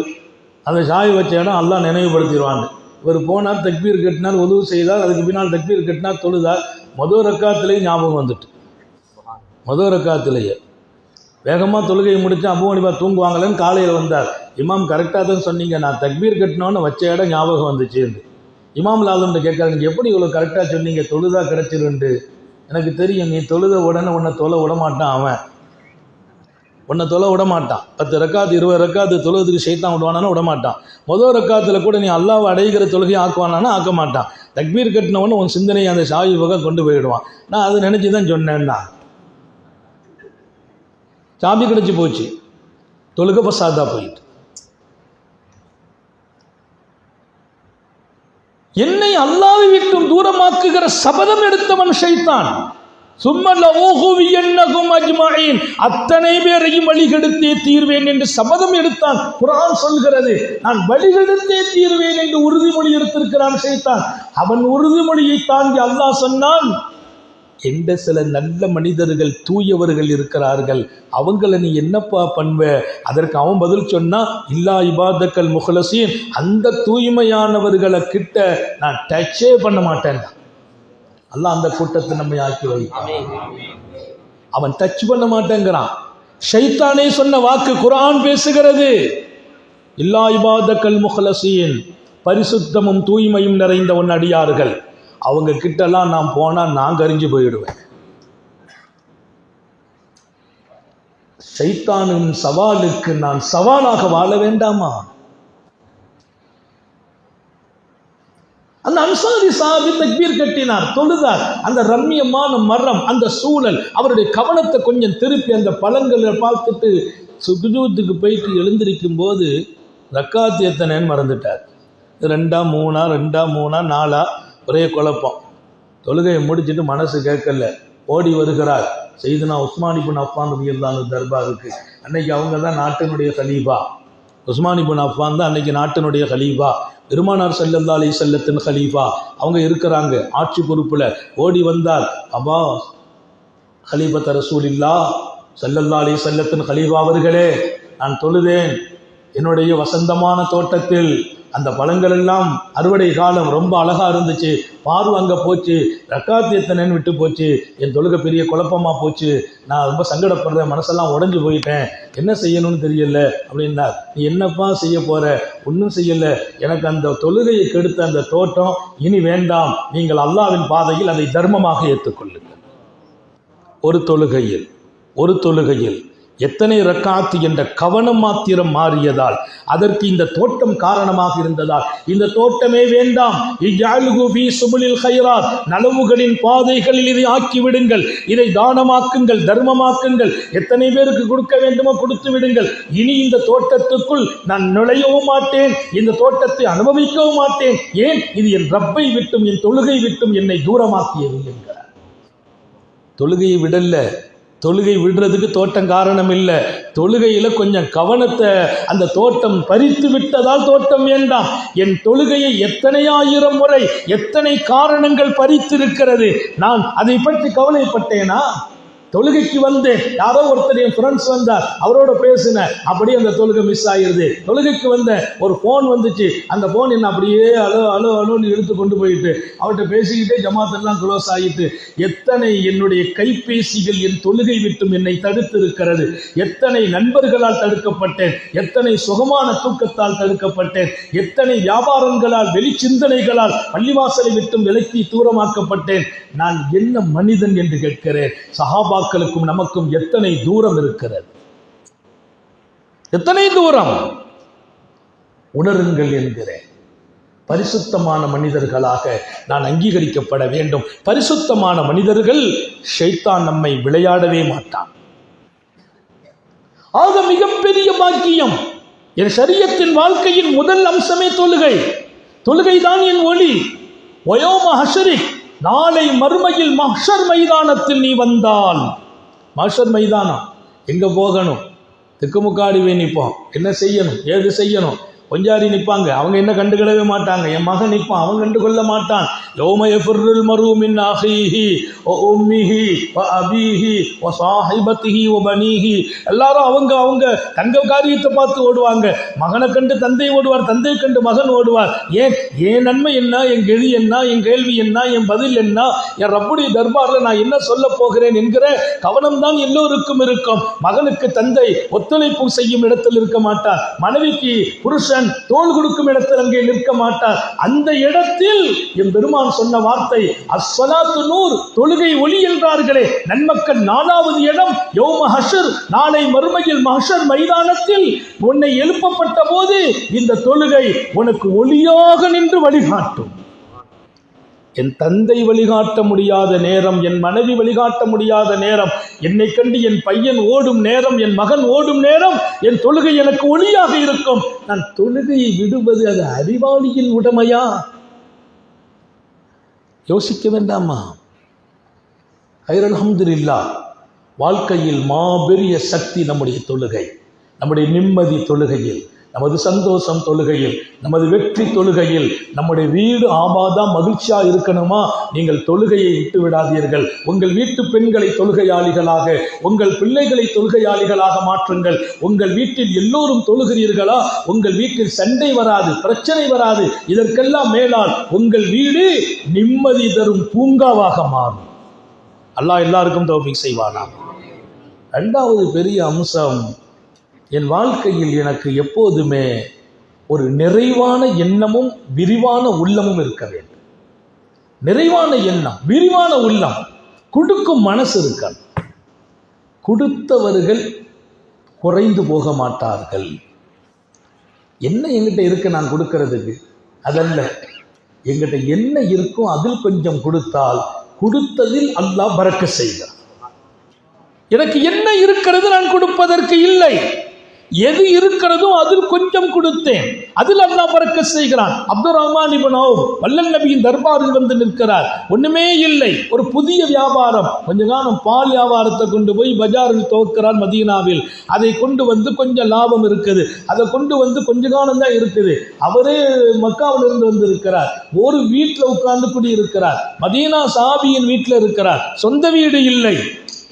அந்த சாவி வச்ச இடம் அல்லாஹ் நினைவுபடுத்திடுவான்னு. இவர் போனார், தக்பீர் கட்டினார், உதவு செய்தார். அதுக்கு பின்னால் தக்பீர் கட்டினார், தொழுதார். முதல் ரக்காத்திலேயே ஞாபகம் வந்துட்டு, முதல் ரக்காத்திலேயே வேகமாக தொழுகையை முடித்து அபூ ஹனீஃபா தூங்குவாங்களேன்னு காலையில் வந்தார். இமாம் கரெக்டாக தான் சொன்னீங்க, நான் தக்பீர் கட்டினோன்னு வச்ச இடம் ஞாபகம் வந்துச்சு. இமாம் ஆலம்கிட்ட கேட்காரு, நீங்கள் எப்படி இவ்வளோ கரெக்டாக சொன்னீங்க, தொழுதா கிடச்சிருண்டு? எனக்கு தெரியும், நீ தொழுத உடனே உன்னை தொலை விடமாட்டான், அவன் உன்னை தொலை விடமாட்டான். 10 ரக்காத்து 20 ரக்காத்து தொழுவதுக்கு சைத்தான் விடுவானானா விடமாட்டான். முதல் ரக்காத்தில் கூட நீ அல்லாஹ்வை அடைகிற தொழுகையை ஆக்குவானானா ஆக்க மாட்டான். தக்பீர் கட்டினவொன்னு உன் சிந்தனையை அந்த சாவி பக்கம் கொண்டு போயிடுவான். நான் அதை நினச்சி தான் சொன்னேன்னா சாவி கிடச்சி போச்சு, தொழுகை பசாதா போயிட்டு. என்னை அல்லாஹ்வை விட்டும் தூரமாக்குகிற சபதம் எடுத்தவன் ஷைத்தான். அத்தனை பேரையும் வழிகெடுத்தே தீர்வேன் என்று சபதம் எடுத்தான். குர்ஆன் சொல்கிறது, நான் வழிகெடுத்தே தீர்வேன் என்று உறுதிமொழி எடுத்திருக்கிறான் ஷைத்தான். அவன் உறுதிமொழியை தாண்டி அல்லாஹ் சொன்னான், எந்த சில நல்ல மனிதர்கள் தூயவர்கள் இருக்கிறார்கள், அவங்களை நீ என்னப்பா பண்ணுவ? அதற்கு அவன் பதில் சொன்னா, இல்லா இபாதக்கல் முஹ்லசீன், அந்த தூய்மையானவர்களை கிட்ட நான் டச்சே பண்ண மாட்டேன். அல்லாஹ் அந்த கூட்டத்தை நம்மை ஆக்கி வை. அவன் டச் பண்ண மாட்டேங்கிறான். ஷைத்தானே சொன்ன வாக்கு குர்ஆன் பேசுகிறது. இல்லா இபாதக்கல் முஹ்லசீன், பரிசுத்தமும் தூய்மையும் நிறைந்த உன் அடியார்கள், அவங்க கிட்டலாம் நான் போனால் நான் கரிஞ்சு போயிடுவேன். ஷைத்தானின் சவாலுக்கு நான் சவாலாக வாழ வேண்டாமா? அந்த அன்சாரி சாஹிபி தக்பீர் கட்டினார், தொழுதார். அந்த ரம்மியமான மரம், அந்த சூழல், அவருடைய கவனத்தை கொஞ்சம் திருப்பி அந்த பழங்களை பார்த்துட்டு சுஜூத்துக்கு போயிட்டு எழுந்திருக்கும் போது ரக்காத்து எத்தனைன்னு மறந்துட்டார். 2 3 4 ஒரே குழப்பம். தொழுகையை முடிச்சுட்டு மனசு கேட்கல, ஓடி வருகிறார் சையதுனா உஸ்மான் இப்னு அஃபான் ரலியல்லாஹு அன்ஹு தர்பாருக்கு. அன்னைக்கு அவங்க தான் நாட்டினுடைய கலீஃபா. உஸ்மான் இப்னு அஃபான் தான் அன்னைக்கு நாட்டினுடைய கலீஃபா, பெருமானார் ஸல்லல்லாஹு அலைஹி வஸல்லத்தின் கலீஃபா. அவங்க இருக்கிறாங்க ஆட்சி பொறுப்பில். ஓடி வந்தார், அப்பா கலீஃபத் ரசூலில்லாஹ் ஸல்லல்லாஹு அலைஹி வஸல்லத்தின் கலீஃபா அவர்களே, நான் தொழுதேன் என்னுடைய வசந்தமான தோட்டத்தில். அந்த பழங்கள் எல்லாம் அறுவடை காலம் ரொம்ப அழகா இருந்துச்சு. பார்வை அங்கே போச்சு, ரக்காத்து எத்தனைன்னு விட்டு போச்சு. என் தொழுகை பெரிய குழப்பமா போச்சு. நான் ரொம்ப சங்கடப்படுறேன், மனசெல்லாம் உடஞ்சி போயிட்டேன், என்ன செய்யணும்னு தெரியல அப்படின்னா. நீ என்னப்பா செய்ய போற? ஒன்றும் செய்யலை, எனக்கு அந்த தொழுகையை கெடுத்த அந்த தோட்டம் இனி வேண்டாம், நீங்கள் அல்லாஹ்வின் பாதையில் அதை தர்மமாக ஏற்றுக்கொள்ளுங்கள். ஒரு தொழுகையில் எத்தனை ரக்காத்து என்ற கவனம் மாத்திரம் மாறியதால், அதற்கு இந்த தோட்டம் காரணமாக இருந்ததால், இந்த தோட்டமே வேண்டாம், நலவுகளின் பாதைகளில் இதை ஆக்கிவிடுங்கள், இதை தானமாக்குங்கள், தர்மமாக்குங்கள், எத்தனை பேருக்கு கொடுக்க வேண்டுமோ கொடுத்து விடுங்கள், இனி இந்த தோட்டத்துக்குள் நான் நுழையவும் மாட்டேன், இந்த தோட்டத்தை அனுபவிக்கவும் மாட்டேன். ஏன்? இது என் ரப்பை விட்டும் என் தொழுகை விட்டும் என்னை தூரமாக்கியது என்கிறார். தொழுகையை விடல, தொழுகை விடுறதுக்கு தோட்டம் காரணம் இல்லை. தொழுகையில கொஞ்சம் கவனத்தை அந்த தோட்டம் பறித்து விட்டதால் தோட்டம் வேண்டாம். என் தொழுகையை எத்தனை ஆயிரம் முறை எத்தனை காரணங்கள் பறித்திருக்கிறது. நான் அதை பற்றி கவலைப்பட்டேனா? தொழுகைக்கு வந்தேன், யாரோ ஒருத்தர் என் ஃப்ரெண்ட்ஸ் வந்தார், அவரோட பேசினேன், அப்படியே அந்த தொழுகை மிஸ் ஆகிருது. தொழுகைக்கு வந்தேன், ஒரு ஃபோன் வந்துச்சு, அந்த ஃபோன் என்ன அப்படியே அலோன்னு இழுத்து கொண்டு போயிட்டு அவர்கிட்ட பேசிக்கிட்டே ஜமாத்தெல்லாம் க்ளோஸ் ஆகிட்டு. எத்தனை என்னுடைய கைபேசிகள் என் தொழுகை விட்டும் என்னை தடுத்து இருக்கிறது. எத்தனை நண்பர்களால் தடுக்கப்பட்டேன், எத்தனை சுகமான தூக்கத்தால் தடுக்கப்பட்டேன், எத்தனை வியாபாரங்களால் வெளிச்சிந்தனைகளால் பள்ளிவாசலை விட்டும் விலக்கி தூரமாக்கப்பட்டேன். நான் என்ன மனிதன் என்று கேட்கிறேன். சஹாபாக்களுக்கும் நமக்கும் எத்தனை தூரம் இருக்கிறது, எத்தனை தூரம் உணருங்கள் என்கிறேன். பரிசுத்தமான மனிதர்களாக நான் அங்கீகரிக்கப்பட வேண்டும். பரிசுத்தமான மனிதர்கள், ஷைத்தான் நம்மை விளையாடவே மாட்டான். ஆக மிகப்பெரிய பாக்கியம். என் ஷரியத்தின் வாழ்க்கையின் முதல் அம்சமே தொழுகை. தொழுகைதான் என் ஒளி. வயோம ஹஷரிக், நாளை மறுமையில் மஹ்ஷர் மைதானத்தில் நீ வந்தால், மஹ்ஷர் மைதானம் எங்க போகணும்? திக்குமுக்காடி போய் நிற்போம், என்ன செய்யணும் ஏது செய்யணும். கொஞ்சாரி நிற்பாங்க, அவங்க என்ன கண்டுகொள்ளவே மாட்டாங்க. என் மகன் நிற்பான், அவன் கண்டுகொள்ள மாட்டான். யௌம யஃபிர்ருல் மர்உ மின் அஹீஹி வ உம்மிஹி வ அபீஹி வ ஸாஹிபத்திஹி வ பனீஹி. எல்லாரும் அவங்க தங்க காரியத்தை பார்த்து ஓடுவாங்க. மகனை கண்டு தந்தை ஓடுவார், தந்தை கண்டு மகன் ஓடுவார். ஏன்? என் நன்மை என்ன, என் கெதி என்ன, என் கேள்வி என்ன, என் பதில் என்ன, என் ரப்புடைய தர்பாரில் நான் என்ன சொல்ல போகிறேன் என்கிற கவனம்தான் எல்லோருக்கும் இருக்கும். மகனுக்கு தந்தை ஒத்துழைப்பு செய்யும் இடத்தில் இருக்க மாட்டார், மனைவிக்கு புருஷன் தோள் கொடுக்கும் இடத்தில் அங்கே நிற்க மாட்டார். அந்த இடத்தில் என் பெருமான் சொன்ன வார்த்தை அஸ்ஸலாத்து நூர், தொழுகை ஒளி என்றார்களே நன்மக்கள். 4வது இடம் யௌம ஹஷர், நாளை மறுமையில் மஹ்ஷர் மைதானத்தில் உன்னை எழுப்பப்பட்ட போது இந்த தொழுகை உனக்கு ஒளியாக நின்று வழிகாட்டும். என் தந்தை வழிகாட்ட முடியாத நேரம், என் மனைவி வழிகாட்ட முடியாத நேரம், என்னை கண்டு என் பையன் ஓடும் நேரம், என் மகன் ஓடும் நேரம், என் தொழுகை எனக்கு ஒளியாக இருக்கும். நான் தொழுகையை விடுவது அது அறிவாளியின் உடைமையா? யோசிக்க வேண்டாமா? அல்ஹம்துலில்லாஹ், வாழ்க்கையில் மாபெரிய சக்தி நம்முடைய தொழுகை. நம்முடைய நிம்மதி தொழுகையில், நமது சந்தோஷம் தொழுகையில், நமது வெற்றி தொழுகையில். நம்முடைய வீடு ஆபாதா மகிழ்ச்சியா இருக்கணுமா? நீங்கள் தொழுகையை விட்டு விடாதீர்கள். உங்கள் வீட்டு பெண்களை தொழுகையாளிகளாக, உங்கள் பிள்ளைகளை தொழுகையாளிகளாக மாற்றுங்கள். உங்கள் வீட்டில் எல்லோரும் தொழுகிறீர்களா? உங்கள் வீட்டில் சண்டை வராது, பிரச்சனை வராது. இதற்கெல்லாம் மேலால் உங்கள் வீடு நிம்மதி தரும் பூங்காவாக மாறும். அல்லாஹ் எல்லாருக்கும் தௌஃபீக் செய்வானா. 2வது பெரிய அம்சம், என் வாழ்க்கையில் எனக்கு எப்போதுமே ஒரு நிறைவான எண்ணமும் விரிவான உள்ளமும் இருக்க வேண்டும். நிறைவான எண்ணம், விரிவான உள்ளம், கொடுக்கும் மனசு இருக்காது. கொடுத்தவர்கள் குறைந்து போக மாட்டார்கள். என்ன என்கிட்ட இருக்கு நான் கொடுக்கறதுக்கு? அதல்ல. எங்கிட்ட என்ன இருக்கும் அதில் கொஞ்சம் கொடுத்தால் கொடுத்ததில் அல்லாஹ் பரக்கத் செய்கிறான். எனக்கு என்ன இருக்கிறது நான் கொடுப்பதற்கு இல்லை, எது இருக்கிறதோ அதில் கொஞ்சம் கொடுத்தேன், அதில் அல்லாஹ் பரக்கத் செய்கிறான். அப்துர் ரஹ்மான் இப்னு அவ்ஃப் வல்லல் நபியின் தர்பாரில் வந்து நிற்கிறார். ஒண்ணுமே இல்லை, ஒரு புதிய வியாபாரம். கொஞ்ச காலம் பால் வியாபாரத்தை கொண்டு போய் பஜாரில் துவக்கிறார் மதீனாவில். அதை கொண்டு வந்து கொஞ்சம் லாபம் இருக்குது, அதை கொண்டு வந்து கொஞ்ச காலம் தான் இருக்குது. அவரே மக்காவிலிருந்து வந்து இருக்கிறார். ஒரு வீட்டில் உட்கார்ந்து குடியிருக்கிறார். மதீனா சஹாபியின் வீட்டில் இருக்கிறார். சொந்த வீடு இல்லை,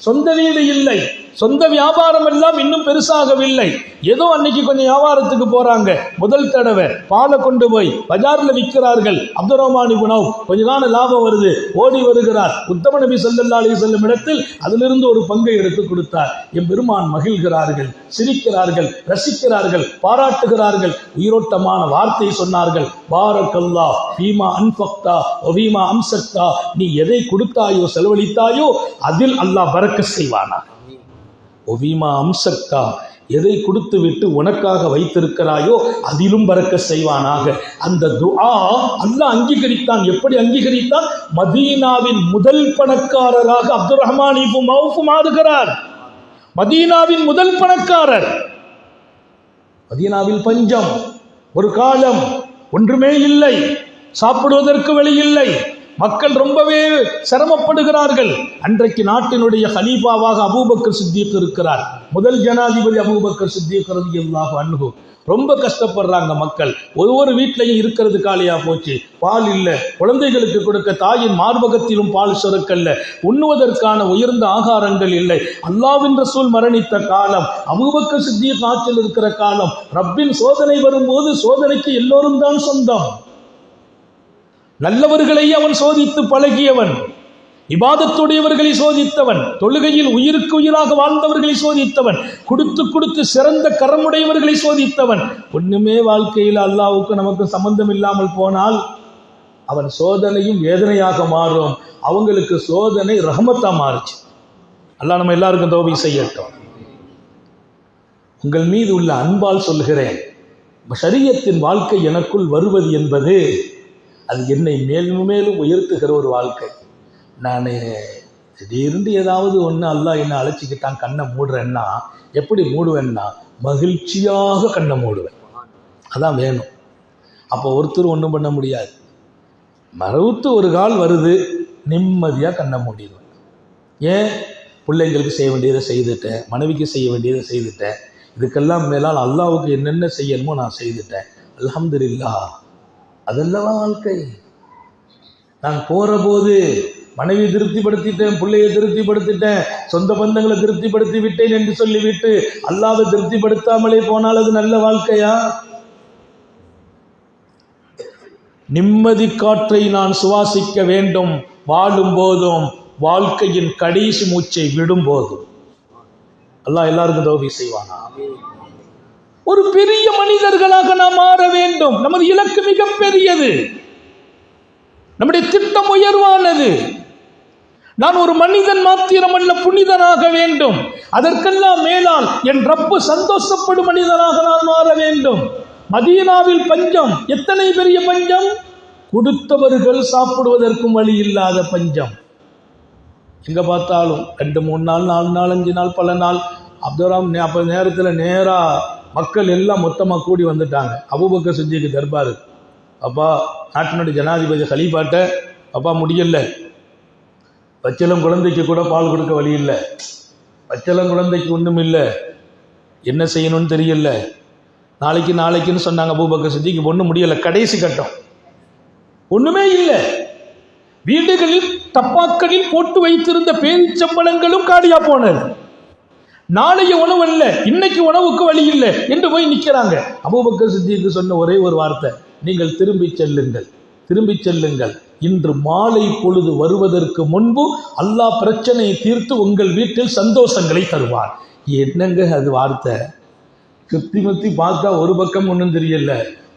சொந்த வீடு இல்லை, சொந்த வியாபாரம் எல்லாம் இன்னும் பெருசாகவில்லை. ஏதோ அன்னைக்கு கொஞ்சம் வியாபாரத்துக்கு போறாங்க. முதல் தடவை பாலை கொண்டு போய் பஜார்ல விற்கிறார்கள். அப்துர் ரஹ்மான் இப்னு அவ்ஃப் கொஞ்ச காலம் லாபம் வருது, ஓடி வருகிறார். உத்தம நபி ஸல்லல்லாஹு அலைஹி வஸல்லம் இடத்தில் அதிலிருந்து ஒரு பங்கை எடுத்து கொடுத்தார். எம்பெருமான் மகிழ்கிறார்கள், சிரிக்கிறார்கள், ரசிக்கிறார்கள், பாராட்டுகிறார்கள். உயிரோட்டமான வார்த்தை சொன்னார்கள். பாரக்கல்லாஹ் ஃபீமா அன்ஃபக்தா வ ஃபீமா அம்சக்தா, நீ எதை கொடுத்தாயோ செலவழித்தாயோ அதில் அல்லாஹ் பரக்கத் செய்வானா. ஒவிமா அம்சக்தா, எதை கொடுத்து விட்டு உனக்காக வைத்திருக்கிறாயோ அதிலும் பரக்கத் செய்வானாக. அந்த துஆ அல்லாஹ் அங்கீகரித்தான். எப்படி அங்கீகரித்தான்? மதீனாவின் முதல் பணக்காரராக அப்துர் ரஹ்மான் இப்னு அவ்ஃப் மாறுகிறார். மதீனாவின் முதல் பணக்காரர். மதீனாவில் பஞ்சம், ஒரு காலம் ஒன்றுமே இல்லை, சாப்பிடுவதற்கு வழி இல்லை, மக்கள் ரொம்பவே சிரமப்படுகிறார்கள். அன்றைக்கு நாட்டினுடைய கலீஃபாவாக அபூபக்கர் சித்திக் இருக்கிறார். முதல் ஜனாதிபதி அபூபக்கர் சித்திக் ரலியல்லாஹு அன்ஹு. ரொம்ப கஷ்டப்படுறாங்க மக்கள். ஒவ்வொரு வீட்டிலையும் இருக்கிறது காலியா போச்சு. பால் இல்லை, குழந்தைகளுக்கு கொடுக்க தாயின் மார்பகத்திலும் பால் சுரக்கல்ல, உண்ணுவதற்கான உயர்ந்த ஆகாரங்கள் இல்லை. அல்லாஹ்வின் ரசூல் மரணித்த காலம், அபூபக்கர் சித்திக் ஆட்சியில் இருக்கிற காலம். ரப்பின் சோதனை வரும்போது சோதனைக்கு எல்லோரும் தான் சொந்தம். நல்லவர்களை அவன் சோதித்து பழகியவன், இபாதத்துடையவர்களை சோதித்தவன், தொழுகையில் உயிருக்கு உயிராக வாழ்ந்தவர்களை சோதித்தவன், கொடுத்து கொடுத்து சிறந்த கரமுடையவர்களை சோதித்தவன். ஒண்ணுமே வாழ்க்கையில் அல்லாஹ்வுக்கு நமக்கு சம்பந்தம் இல்லாமல் போனால் அவன் சோதனையும் வேதனையாக மாறும். அவங்களுக்கு சோதனை ரஹமத்தா மாறுச்சு. அல்லாஹ் நம்ம எல்லாருக்கும் தௌபீக் செய்யட்டும். உங்கள் மீது உள்ள அன்பால் சொல்கிறேன், ஷரியத்தின் வாழ்க்கை எனக்குள் வருவது என்பது அது என்னை மேலும் மேலும் உயர்த்துகிற ஒரு வாழ்க்கை. நான் திடீர்னு ஏதாவது ஒன்று அல்லாஹ் என்ன அழைச்சிக்கிட்டான் கண்ணை மூடுறேன்னா எப்படி மூடுவேன்னா மகிழ்ச்சியாக கண்ணை மூடுவேன். அதான் வேணும். அப்போ ஒருத்தர் ஒன்றும் பண்ண முடியாது. மறுத்து ஒரு கால் வருது, நிம்மதியாக கண்ணை மூடிடுவேன். ஏன்? பிள்ளைங்களுக்கு செய்ய வேண்டியதை செய்துட்டேன், மனைவிக்கு செய்ய வேண்டியதை செய்துட்டேன், இதுக்கெல்லாம் மேலால் அல்லாஹ்வுக்கு என்னென்ன செய்யணுமோ நான் செய்துட்டேன். அல்ஹம்துலில்லாஹ். அதெல்லாம் வாழ்க்கை. நான் போற போது மனைவியை திருப்திப்படுத்திட்டேன், பிள்ளையை திருப்திப்படுத்திட்டேன், சொந்த பந்தங்களை திருப்திப்படுத்தி விட்டேன் என்று சொல்லிவிட்டு அல்லாஹ்வை திருப்திப்படுத்தாமலே போனால் அது நல்ல வாழ்க்கையா? நிம்மதி காற்றை நான் சுவாசிக்க வேண்டும், வாழும் போதும் வாழ்க்கையின் கடைசி மூச்சை விடும் போதும். அல்லாஹ் எல்லாருக்கும் தௌபீக் செய்வானா. ஒரு பெரிய மனிதர்களாக நாம் மாற வேண்டும். நமது இலக்கு மிக பெரியது, நம்முடைய திட்டம் உயர்வானது. நான் ஒரு மனிதன் மாத்திரமல்ல, புனிதனாக வேண்டும். அதற்கெல்லாம் மேலால் என் ரப்பு சந்தோஷப்படும் மனிதனாக நான் மாற வேண்டும். மதீனாவில் பஞ்சம், எத்தனை பெரிய பஞ்சம்! கொடுத்தவர்கள் சாப்பிடுவதற்கும் வழி இல்லாத பஞ்சம். எங்க பார்த்தாலும் 2 3 நாள் 4 நாள் 5 நாள் பல நாள். அப்துராம் அப்போ நேரத்தில் நேராக மக்கள் எல்லாம் மொத்தமாக கூடி வந்துட்டாங்க அபூபக்கர் சித்திக்கு தர்பாரு. அப்பா, நாட்டினுடைய ஜனாதிபதி கலீஃபாட்ட, அப்பா முடியல, பச்சளம் குழந்தைக்கு கூட பால் கொடுக்க வழி இல்லை, பச்சளம் குழந்தைக்கு ஒன்றும் இல்லை, என்ன செய்யணும்னு தெரியல. நாளைக்குன்னு சொன்னாங்க அபூபக்கர் சித்திக்கு. ஒன்றும் முடியலை, கடைசி கட்டம், ஒன்றுமே இல்லை. வீடுகளில் டப்பாக்களில் போட்டு வைத்திருந்த பேரிச்சம்பழங்களும் காலியா போனது. நாளைய உணவு அல்ல, இன்னைக்கு உணவுக்கு வழி இல்லை என்று போய் நிற்கிறாங்க. அபூபக்கர் சித்திக்கு சொன்ன ஒரே ஒரு வார்த்தை, நீங்கள் திரும்பி செல்லுங்கள், திரும்பி செல்லுங்கள். இன்று மாலை பொழுது வருவதற்கு முன்பு அல்லாஹ் பிரச்சனையை தீர்த்து உங்கள் வீட்டில் சந்தோஷங்களை தருவார். என்னங்க அது வார்த்தை? சுத்தி பார்த்தா ஒரு பக்கம் ஒன்றும் தெரியல,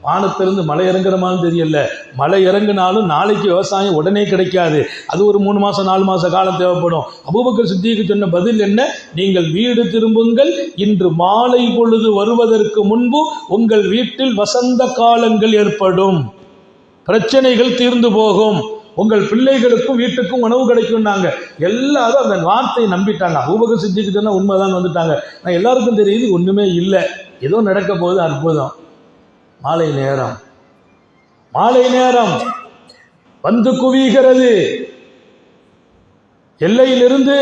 வானத்திலிருந்து மழை இறங்குற மாதிரி தெரியல. மழை இறங்கினாலும் நாளைக்கு விவசாயம் உடனே கிடைக்காது, அது ஒரு 3 மாதம் 4 மாத காலம் தேவைப்படும். அபூபக்கர் சித்திக்கு சொன்ன பதில் என்ன? நீங்கள் வீடு திரும்புங்கள், இன்று மாலை பொழுது வருவதற்கு முன்பு உங்கள் வீட்டில் வசந்த காலங்கள் ஏற்படும். பிரச்சனைகள் தீர்ந்து போகும், உங்கள் பிள்ளைகளுக்கும் வீட்டுக்கும் உணவு கிடைக்கும்னாங்க. எல்லாரும் அந்த வார்த்தையை நம்பிட்டாங்க. அபூபக்கர் சித்திக்கு சொன்னா உண்மைதான் வந்துட்டாங்க. நான் எல்லாருக்கும் தெரியுது ஒண்ணுமே இல்லை, ஏதோ நடக்க போகுது, அற்புதம். மாலை நேரம் வந்து குவிகிறது. எல்லையிலிருந்து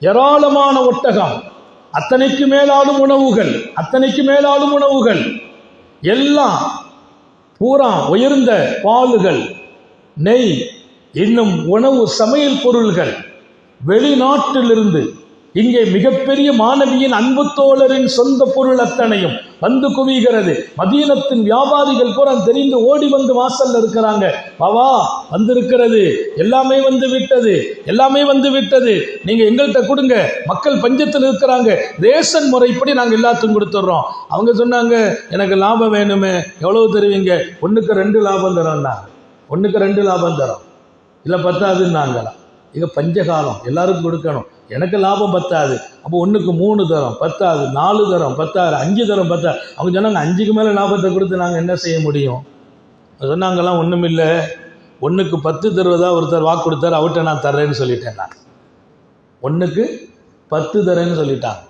ஏராளமான ஒட்டகம், அத்தனைக்கு மேலாலும் உணவுகள், எல்லாம் பூரா உயர்ந்த பாலுகள், நெய், இன்னும் உணவு சமையல் பொருள்கள் வெளிநாட்டிலிருந்து இங்கே மிகப்பெரிய மாணவியின் அன்பு தோழரின் சொந்த பொருள் அத்தனையும் வந்து குவிகிறது. மதீனத்தின் வியாபாரிகள் பூரா தெரிந்து ஓடி வந்து வாசல்ல இருக்கிறாங்க. பாவா வந்திருக்கிறது, எல்லாமே வந்து விட்டது, நீங்க எங்கள்கிட்ட கொடுங்க, மக்கள் பஞ்சத்தில் இருக்கிறாங்க, ரேஷன் முறைப்படி நாங்க எல்லாத்துக்கும் கொடுத்துட்றோம். அவங்க சொன்னாங்க, எனக்கு லாபம் வேணுமே, எவ்வளவு தருவீங்க? 1க்கு 2 லாபம் தரோம்னா, 1க்கு 2 லாபம் தரோம், இல்லை பத்தாதுன்னாங்களா. இங்க பஞ்சகாலம், எல்லாருக்கும் கொடுக்கணும், எனக்கு லாபம் பத்தாது, அப்போ 1க்கு 3 தரம் பத்தாது, 4 தரம் பத்தாது, 5 தரம் பத்தாது. அவங்க சொன்னாங்க 5க்கு மேலே லாபத்தை கொடுத்து நாங்கள் என்ன செய்ய முடியும்? சொன்னாங்கலாம் ஒன்றுமில்லை, 1க்கு 10 தருவதா ஒருத்தர் வாக்கு கொடுத்தார், அவர்கிட்ட நான் தர்றேன்னு சொல்லிட்டேன். நான் 1க்கு 10 தரேன்னு சொல்லிட்டாங்க.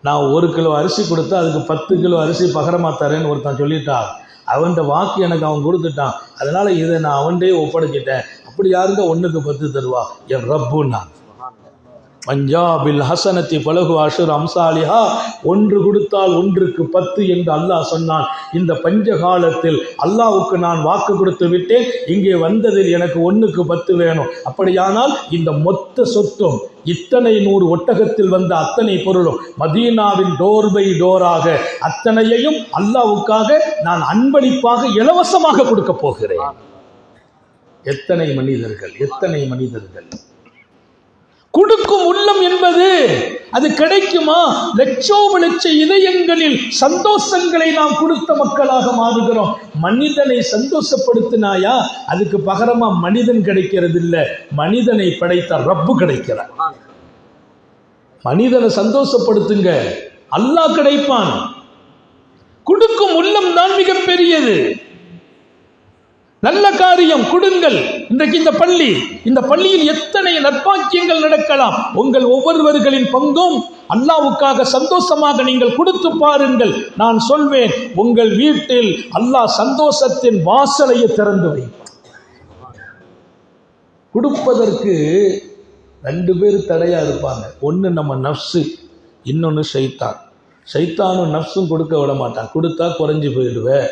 நான் 1 கிலோ அரிசி கொடுத்தா அதுக்கு 10 கிலோ அரிசி பகரமாக தரேன்னு ஒருத்தன் சொல்லிட்டான். அவன்கிட்ட வாக்கு எனக்கு அவன் கொடுத்துட்டான், அதனால இதை நான் அவன்கிட்டே ஒப்படைச்சிட்டேன். அப்படி யாருங்க 1க்கு 10 தருவா? என் ரப்புன்னா. பஞ்சாபில் ஹசனத்தி பலகு அஷுர் அம்சாலிஹா, 1 கொடுத்தால் 1க்கு 10 என்று அல்லாஹ் சொன்னான். இந்த பஞ்ச காலத்தில் அல்லாஹ்வுக்கு நான் வாக்கு கொடுத்து விட்டேன், இங்கே வந்ததில் எனக்கு 1க்கு 10 வேணும். அப்படியானால் இந்த மொத்த சொத்தும், இத்தனை 100 ஒட்டகத்தில் வந்த அத்தனை பொருளும், மதீனாவின் டோர் பை டோராக அத்தனையையும் அல்லாஹ்வுக்காக நான் அன்பளிப்பாக இலவசமாக கொடுக்க போகிறேன். எத்தனை மனிதர்கள்! கொடுக்கும் உள்ளம் என்பது அது கிடைக்குமா? லட்ச இதயங்களில் சந்தோஷங்களை நாம் கொடுத்த மக்களாக மாறுகிறோம். மனிதனை சந்தோஷப்படுத்தினாயா, அதுக்கு பகரமா மனிதன் கிடைக்கிறது இல்லை, மனிதனை படைத்த ரப்பு கிடைக்கிறார். மனிதனை சந்தோஷப்படுத்துங்க, அல்லாஹ் கிடைப்பான். கொடுக்கும் உள்ளம் தான் மிக பெரியது. நல்ல காரியம் கொடுங்கள். இன்றைக்கு இந்த பள்ளியில் எத்தனை நற்பாக்கியங்கள் நடக்கலாம். உங்கள் ஒவ்வொருவர்களின் பங்கும் அல்லாஹ்வுக்காக சந்தோஷமாக நீங்கள் கொடுத்து பாருங்கள். நான் சொல்வேன், உங்கள் வீட்டில் அல்லாஹ் சந்தோஷத்தின் வாசலையை திறந்து வைப்பார். கொடுப்பதற்கு 2 பேர் தடையா இருப்பாங்க. ஒன்று நம்ம நஃப்ஸு, இன்னொன்று ஷைத்தானும் நஃப்ஸும் கொடுக்க விட மாட்டான். கொடுத்தா குறைஞ்சி போயிடுவேன்.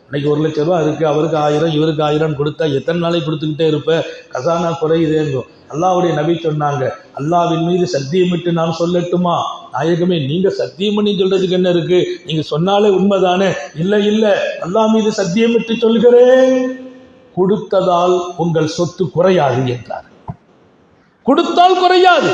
இன்னைக்கு 1 லட்ச ரூபா இருக்குது, அவருக்கு 1000, இவருக்கு 1000 கொடுத்தா எத்தனை நாளைக்கு கொடுத்துக்கிட்டே இருப்ப, கசானா குறையுதேங்கும். அல்லாஹ்வுடைய நபி சொன்னாங்க, அல்லாஹ்வின் மீது சத்தியமிட்டு நான் சொல்லட்டுமா? நாயகமே, நீங்க சத்தியம் பண்ணி சொல்றதுக்கு என்ன இருக்கு? நீங்க சொன்னாலே உண்மைதானே? இல்லை, அல்லாஹ் மீது சத்தியமிட்டு சொல்கிறேன், கொடுத்ததால் உங்கள் சொத்து குறையாது என்றார். கொடுத்தால் குறையாது.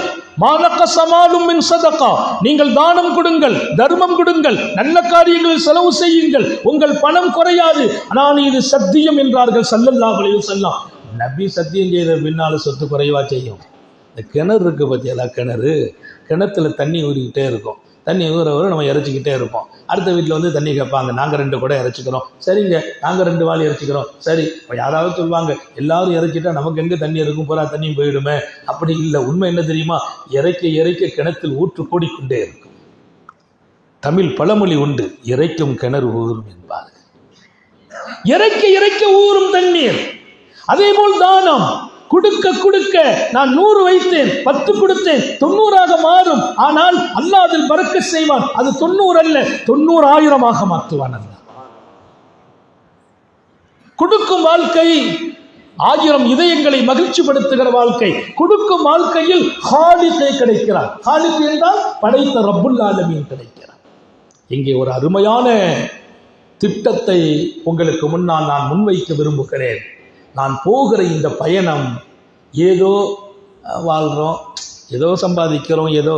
நீங்கள் தானம் கொடுங்கள், தர்மம் கொடுங்கள், நல்ல காரியங்களில் செலவு செய்யுங்கள், உங்கள் பணம் குறையாது. ஆனால் இது சத்தியம் என்றார்கள் ஸல்லல்லாஹு அலைஹி வஸல்லம். நபி சத்தியம் செய்த பின்னால சொத்து குறைவா செய்யும். இந்த கிணறு இருக்கு பத்தியெல்லா, கிணத்துல தண்ணி ஊறிக்கிட்டே இருக்கும். தண்ணி ஊற நம்ம இறைச்சிக்கிட்டே இருப்போம். அடுத்த வீட்டில் வந்து தண்ணி கேட்பாங்க, நாங்கள் 2 குடம் இறைச்சிக்கிறோம். சரிங்க, நாங்கள் 2 வாளி இறைச்சிக்கிறோம். சரி, யாராவது சொல்லுவாங்க, எல்லாரும் இறைச்சிட்டா நமக்கு எங்கே தண்ணி இருக்கும், பூரா தண்ணியும் போயிடுமே. அப்படி இல்லை. உண்மை என்ன தெரியுமா? இறைக்க கிணத்தில் ஊற்று கூடிக்கொண்டே இருக்கும். தமிழ் பழமொழி உண்டு, இறைக்கும் கிணறு ஊறும் என்பார். இறைக்க ஊறும் தண்ணீர். அதே போல் தானம் கொடுக்க நான் 100 வைத்தேன், 10 கொடுத்தேன், 90ஆக மாறும். ஆனால் அல்லாஹ் அதில் பரக்கத் செய்வான். அது 90 அல்ல, 90,000ஆக மாற்றுவான். கொடுக்கும் வாழ்க்கை 1000 இதயங்களை மகிழ்ச்சிப்படுத்துகிற வாழ்க்கை. கொடுக்கும் வாழ்க்கையில் ஹாலிகே கிடைக்கிறார். ஹாலிக் என்றால் படைத்த ரப்புல் ஆலமீன் கிடைக்கிறார். இங்கே ஒரு அருமையான திட்டத்தை உங்களுக்கு முன்னால் நான் முன்வைக்க விரும்புகிறேன். நான் போகிற இந்த பயணம் ஏதோ வாழ்கிறோம், ஏதோ சம்பாதிக்கிறோம், ஏதோ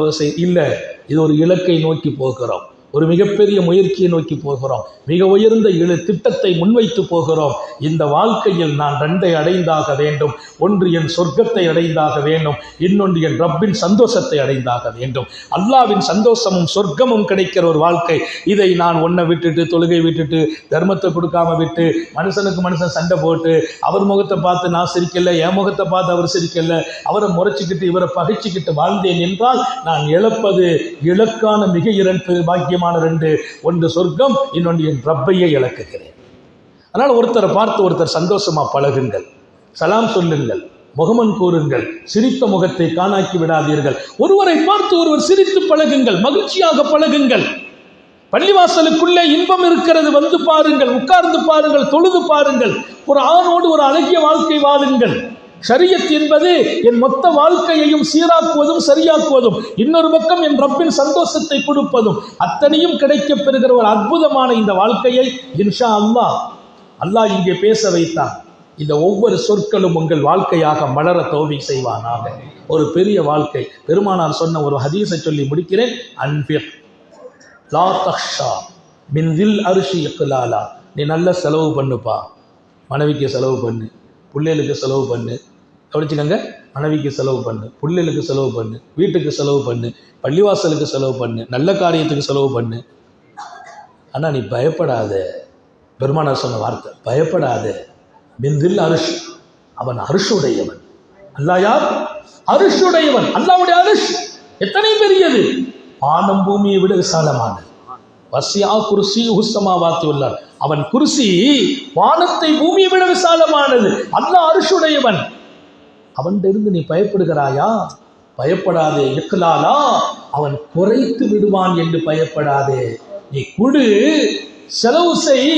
இல்லை, இது ஒரு இலக்கை நோக்கி போகிறோம். ஒரு மிகப்பெரிய முயற்சியை நோக்கி போகிறோம், மிக உயர்ந்த திட்டத்தை முன்வைத்து போகிறோம். இந்த வாழ்க்கையில் நான் 2 அடைந்தாக வேண்டும். ஒன்று என் சொர்க்கத்தை அடைந்தாக வேண்டும், இன்னொன்று என் ரப்பின் சந்தோஷத்தை அடைந்தாக வேண்டும். அல்லாவின் சந்தோஷமும் சொர்க்கமும் கிடைக்கிற ஒரு வாழ்க்கை. இதை நான் ஒன்றை விட்டுட்டு, தொழுகை விட்டுட்டு, தர்மத்தை கொடுக்காம விட்டு, மனுஷனுக்கு மனுஷன் சண்டை போட்டு, அவர் முகத்தை பார்த்து நான் சிரிக்கல, என் முகத்தை பார்த்து அவர் சிரிக்கல, அவரை முறைச்சிக்கிட்டு இவரை பகைச்சிக்கிட்டு வாழ்ந்தேன் என்றால் நான் இழப்பது இலக்கான மிக 2 பாக்கியமான 2. ஒன்று சொர்க்கம், இன்னொன்று என் ரப்பையை இழக்குகிறேன். அதனால் ஒருத்தரை பார்த்து ஒருத்தர் சந்தோஷமா பழகுங்கள், சலாம் சொல்லுங்கள், முகமன் கூறுங்கள், சிரித்த முகத்தை காணாக்கி விடாதீர்கள். ஒருவரை பார்த்து ஒருவர் சிரித்து பழகுங்கள், மகிழ்ச்சியாக பழகுங்கள். பள்ளிவாசலுக்குள்ளே இன்பம் இருக்கிறது, வந்து பாருங்கள், உட்கார்ந்து பாருங்கள், தொழுது பாருங்கள். ஒரு ஆணோடு ஒரு அழகிய வாழ்க்கை வாழுங்கள். ஷரியத் என்பது என் மொத்த வாழ்க்கையையும் சீராக்குவதும் சரியாக்குவதும், இன்னொரு பக்கம் என் ரப்பின் சந்தோஷத்தை கொடுப்பதும், அத்தனையும் கிடைக்கப் பெறுகிற ஒரு அற்புதமான இந்த வாழ்க்கையை இன்ஷா அல்லாஹ் இங்கே பேச வைத்தான். இந்த ஒவ்வொரு சொற்களும் உங்கள் வாழ்க்கையாக மலர தௌஃபீக் செய்வானாக. ஒரு பெரிய வாழ்க்கை. பெருமானார் சொன்ன ஒரு ஹதீஸை சொல்லி முடிக்கிறேன். அன்பிர் லா தக்ஷா மின் தில் அரிசி இக்லாலா. நீ நல்ல செலவு பண்ணுப்பா, மனைவிக்கு செலவு பண்ணு, பிள்ளைகளுக்கு செலவு பண்ணு, கவனிச்சுக்கங்க, மனைவிக்கு செலவு பண்ணு, பிள்ளைகளுக்கு செலவு பண்ணு, வீட்டுக்கு செலவு பண்ணு, பள்ளிவாசலுக்கு செலவு பண்ணு, நல்ல காரியத்துக்கு செலவு பண்ணு. ஆனால் நீ பயப்படாத. பெருமானார் சொன்ன வார்த்தை, பயப்படாத. மிந்தில் அரிஷ், அவன் அரிஷுடையவன். அல்லாஹ் யார்? அரிஷுடையவன். அல்லாஹ்வுடைய அரிஷ் எத்தனை பெரியது! வானம் பூமியை விட விசாலமானது. வசியா குர்சி உஸ்ஸமாவாத்தி உள்ளார். அவன் குர்சி வானத்தை பூமியை விட விசாலமானது. அல்லாஹ் அரிஷுடையவன். அவனிருந்து நீ பயப்படுகிறாயா? பயப்படாதே. இக்லாலா, அவன் குறைத்து விடுவான் என்று பயப்படாதே. நீ குடு, செலவு செய்,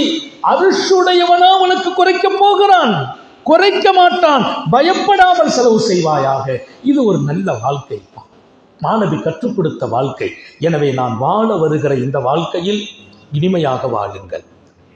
அரிஷுடையவனா உனக்கு குறைக்க போகிறான், குறைக்க மாட்டான். பயப்படாமல் செலவு செய்வாயாக. இது ஒரு நல்ல வாழ்க்கை, மாணவி கற்றுக் கொடுத்த வாழ்க்கை. எனவே நான் வாழ வருகிற இந்த வாழ்க்கையில் இனிமையாக வாழுங்கள்,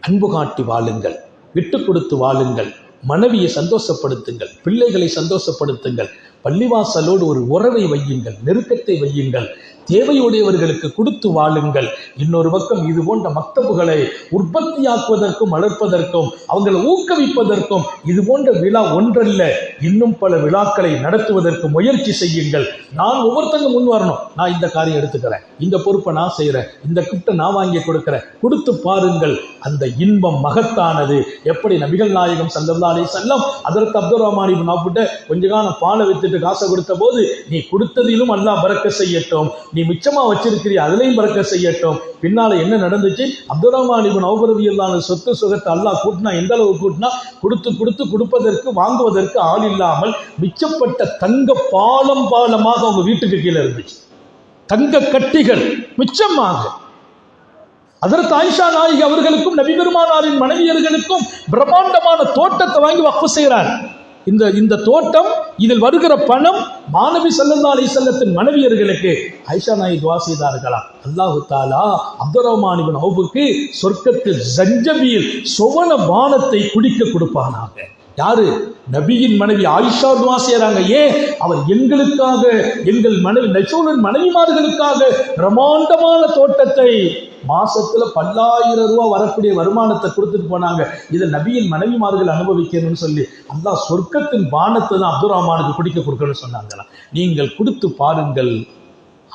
அன்பு காட்டி வாழுங்கள், விட்டு கொடுத்து வாழுங்கள், மனைவியை சந்தோஷப்படுத்துங்கள், பிள்ளைகளை சந்தோஷப்படுத்துங்கள், பள்ளிவாசலோடு ஒரு உறவை வையுங்கள், நெருக்கத்தை வையுங்கள், தேவையுடையவர்களுக்கு கொடுத்து வாழுங்கள். இன்னொரு பக்கம் இது போன்ற மக்தபுகளை உற்பத்தியாக்குவதற்கும் வளர்ப்பதற்கும் அவங்களை ஊக்குவிப்பதற்கும் இது போன்ற விழா ஒன்றல்ல, இன்னும் பல விழாக்களை நடத்துவதற்கு முயற்சி செய்யுங்கள். நான் ஒவ்வொருத்தங்க முன் வரணும். நான் இந்த காரியம் எடுத்துக்கிறேன், இந்த பொறுப்பை நான் செய்கிறேன், இந்த கிஃப்ட்டை நான் வாங்கி கொடுக்குறேன். கொடுத்து பாருங்கள், அந்த இன்பம் மகத்தானது. எப்படி நபிகள் நாயகம் ஸல்லல்லாஹு அலைஹி வஸல்லம் ஹஜ்ரத் அப்துர் ரஹ்மான் இப்னு அவ்ஃப்ட கொஞ்ச காலம் பாலை வித்துட்டு காசை கொடுத்த போது, நீ கொடுத்ததிலும் அல்லாஹ் பரக்கத் செய்யட்டும், நீ மிச்சமா வச்சிருக்கிறிய அதுலையும் பரக்கத் செய்யட்டும். பின்னால என்ன நடந்துச்சு? அப்துர் ரஹ்மான் இப்னு அவ்ஃப் ரலியல்லாஹு அன்ஹு சொத்து சுகத்தை அல்லாஹ் கூட்டினா, எந்த அளவு கூட்டினா, கொடுத்து கொடுப்பதற்கு வாங்குவதற்கு ஆள் இல்லாமல் மிச்சப்பட்ட தங்க பாலமாக அவங்க வீட்டுக்கு கீழே இருந்துச்சு. தங்க கட்டிகள் மிச்சமாக. ஹஜ்ரத் ஆயிஷா நாயகி அவர்களுக்கும் நபி பெருமானாரின் மனைவியர்களுக்கும் பிரம்மாண்டமான தோட்டத்தை வாங்கி வக்ஃப் செய்கிறார். இந்த தோட்டம், இதில் வருகிற பணம் மாணவி ஸல்லல்லாஹு அலைஹி வஸல்லத்தின் மனைவியர்களுக்கு. ஆயிஷா நாயகி துஆ செய்தார்களா, அல்லாஹு தஆலா அப்துர் ரஹ்மான் இப்னு அவ்ஃபுக்கு சொர்க்கத்தில் ஜஞ்சபீல் சுவன பானத்தை குடிக்க கொடுப்பானாக. யாரு? நபியின் மனைவி ஆயிஷா துஆ செய்றாங்க. ஏன்? அவர் எங்களுக்காக, எங்கள் மனைவி நபியின் மனைவிமார்களுக்காக பிரம்மாண்டமான தோட்டத்தை மாசத்துல 10,000 ரூபாய் வரக்கூடிய வருமானத்தை கொடுத்துட்டு போனாங்க. இதை நபியின் மனைவிமார்கள் அனுபவிக்கணும்னு சொல்லி அல்லாஹ் சொர்க்கத்தின் பானத்தை தான் அப்துர் ரஹ்மானுக்கு குடிக்க கொடுக்கணும்னு சொன்னாங்களா. நீங்கள் கொடுத்து பாருங்கள்,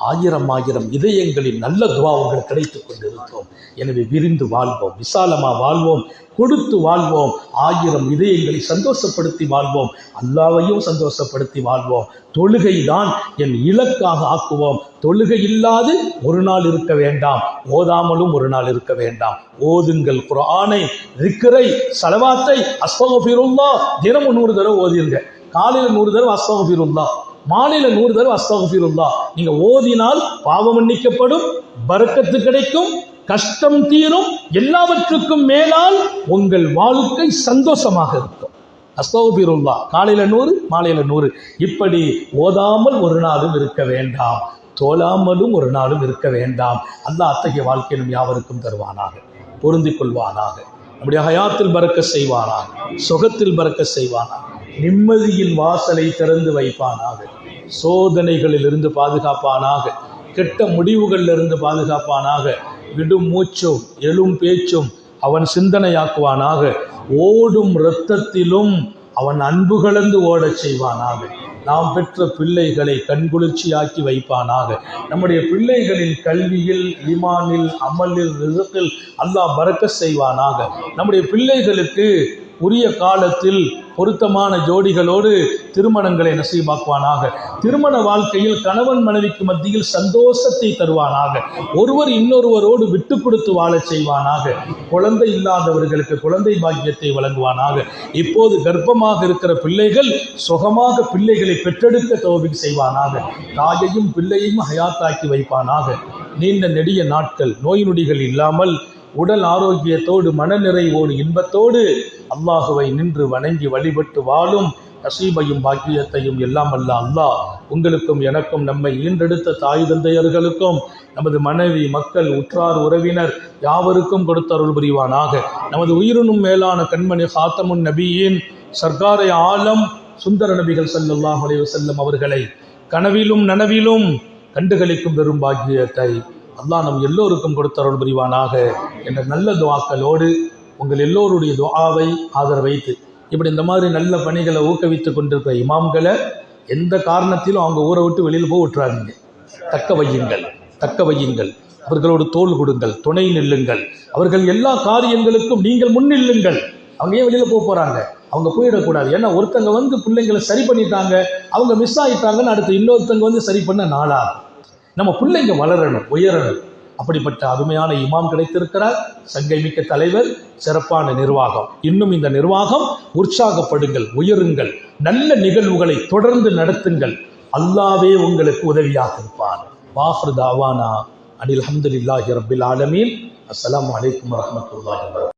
1000 இதயங்களின் நல்ல துவா உங்களுக்கு கிடைத்துக் கொண்டிருக்கிறோம். எனவே விரிந்து வாழ்வோம், விசாலமா வாழ்வோம், கொடுத்து வாழ்வோம், 1000 இதயங்களை சந்தோஷப்படுத்தி வாழ்வோம், அல்லாஹ்வையும் சந்தோஷப்படுத்தி வாழ்வோம். தொழுகை தான் என் இலக்காக ஆக்குவோம். தொழுகை இல்லாது ஒரு நாள் இருக்க வேண்டாம், ஓதாமலும் ஒரு நாள் இருக்க வேண்டாம். ஓதுங்கள் குர்ஆனை, திக்ரை, ஸலவாத்தை, அஸ்தக்ஃபிருல்லாஹ் தினமும் 100 தடவை ஓதிருங்க. காலையில் 100 தடவை அஸ்தக்ஃபிருல்லாஹ், மாலையில 100 தடவை அஸ்தக்ஃபிருல்லாஹ். நீங்க ஓதினால் பாவம் மன்னிக்கப்படும், பரக்கத்து கிடைக்கும், கஷ்டம் தீரும், எல்லாவற்றுக்கும் மேலால் உங்கள் வாழ்க்கை சந்தோஷமாக இருக்கும். அஸ்தக்ஃபிருல்லாஹ் காலையில 100, மாலையில 100. இப்படி ஓதாமல் ஒரு நாளும் இருக்க வேண்டாம், தோலாமலும் ஒரு நாளும் இருக்க வேண்டாம். அல்லாஹ் அத்தகைய வாழ்க்கையிலும் யாவருக்கும் தருவானாக, பொருந்திக் கொள்வானாக, நம்முடைய ஹயாத்தில் பரக்கத் செய்வானாக, சுகத்தில் பரக்கத் செய்வானாக, நிம்மதியின் வாசலை திறந்து வைப்பானாக, சோதனைகளில் இருந்து பாதுகாப்பானாக, கெட்ட முடிவுகளில் இருந்து பாதுகாப்பானாக, விடும் மூச்சும் எழும் பேச்சும் அவன் சிந்தனையாக்குவானாக. ஓடும் இரத்தத்திலும் அவன் அன்பு கலந்து ஓடச் செய்வானாக. நாம் பெற்ற பிள்ளைகளை கண்குளிர்ச்சியாக்கி வைப்பானாக. நம்முடைய பிள்ளைகளின் கல்வியில், ஈமானில், அமலில், ரிஸ்கில் அல்லாஹ் பரக்கத் செய்வானாக. நம்முடைய பிள்ளைகளுக்கு உரிய காலத்தில் பொருத்தமான ஜோடிகளோடு திருமணங்களை நசீபாக்குவானாக. திருமண வாழ்க்கையில் கணவன் மனைவிக்கு மத்தியில் சந்தோஷத்தை தருவானாக. ஒருவர் இன்னொருவரோடு விட்டு கொடுத்து வாழச் செய்வானாக. குழந்தை இல்லாதவர்களுக்கு குழந்தை பாக்கியத்தை வழங்குவானாக. இப்போது கர்ப்பமாக இருக்கிற பிள்ளைகள் சுகமாக பிள்ளைகளை பெற்றெடுக்க தௌஃபீக் செய்வானாக. தாயையும் பிள்ளையையும் ஹயாத்தாக்கி வைப்பானாக. நீண்ட நெடிய நாட்கள் நோய் நொடிகள் இல்லாமல் உடல் ஆரோக்கியத்தோடு மனநிறைவோடு இன்பத்தோடு அல்லாஹுவை நின்று வணங்கி வழிபட்டு வாழும் நசீபையும் பாக்கியத்தையும் எல்லாம் அல்ல அல்லாஹ் உங்களுக்கும் எனக்கும் நம்மை ஈன்றெடுத்த தாய் தந்தையர்களுக்கும் நமது மனைவி மக்கள் உற்றார் உறவினர் யாவருக்கும் கொடுத்தருள் புரிவானாக. நமது உயிரினும் மேலான கண்மணி ஹாத்தமுன் நபியின் சர்க்காரை ஆலம் சுந்தர நபிகள் ஸல்லல்லாஹு அலைஹி வஸல்லம் அவர்களை கனவிலும் நனவிலும் கண்டுகளிக்கும் பெரும் பாக்கியத்தை அல்லாஹ் நம் எல்லோருக்கும் கொடுத்தருள் புரிவானாக என்ற நல்ல துஆக்களோடு உங்கள் எல்லோருடைய துஆவை ஆதரவைத்து இப்படி இந்த மாதிரி நல்ல பணிகளை ஊக்குவித்து கொண்டிருக்கிற இமாம்களை எந்த காரணத்திலும் அவங்க ஊரை விட்டு வெளியில் போய் விட்டுறாதீங்க. தக்க வையுங்கள். அவர்களோடு தோள் கொடுங்கள், துணை நில்லுங்கள். அவர்கள் எல்லா காரியங்களுக்கும் நீங்கள் முன்னில்லுங்கள். அவங்க ஏன் வெளியில் போகிறாங்க? அவங்க போயிடக்கூடாது. ஏன்னா ஒருத்தங்க வந்து பிள்ளைங்களை சரி பண்ணிட்டாங்க, அவங்க மிஸ் ஆகிட்டாங்கன்னு அடுத்து இன்னொருத்தங்க வந்து சரி பண்ண நாளாகும். நம்ம பிள்ளைங்க வளரணும், உயரணும். அப்படிப்பட்ட அருமையான இமாம் கிடைத்திருக்கிறார். சங்கை மிக்க தலைவர், சிறப்பான நிர்வாகம். இன்னும் இந்த நிர்வாகம் உற்சாகப்படுங்கள், உயருங்கள், நல்ல நிகழ்வுகளை தொடர்ந்து நடத்துங்கள். அல்லாஹ்வே உங்களுக்கு உதவியாக இருப்பார். வாஹிரு தாவானா அனில் ஹம்துலில்லாஹி ரப்பில் ஆலமீன். அஸ்ஸலாமு அலைக்கும் வரஹ்மத்துல்லாஹி வபரகாத்துஹு.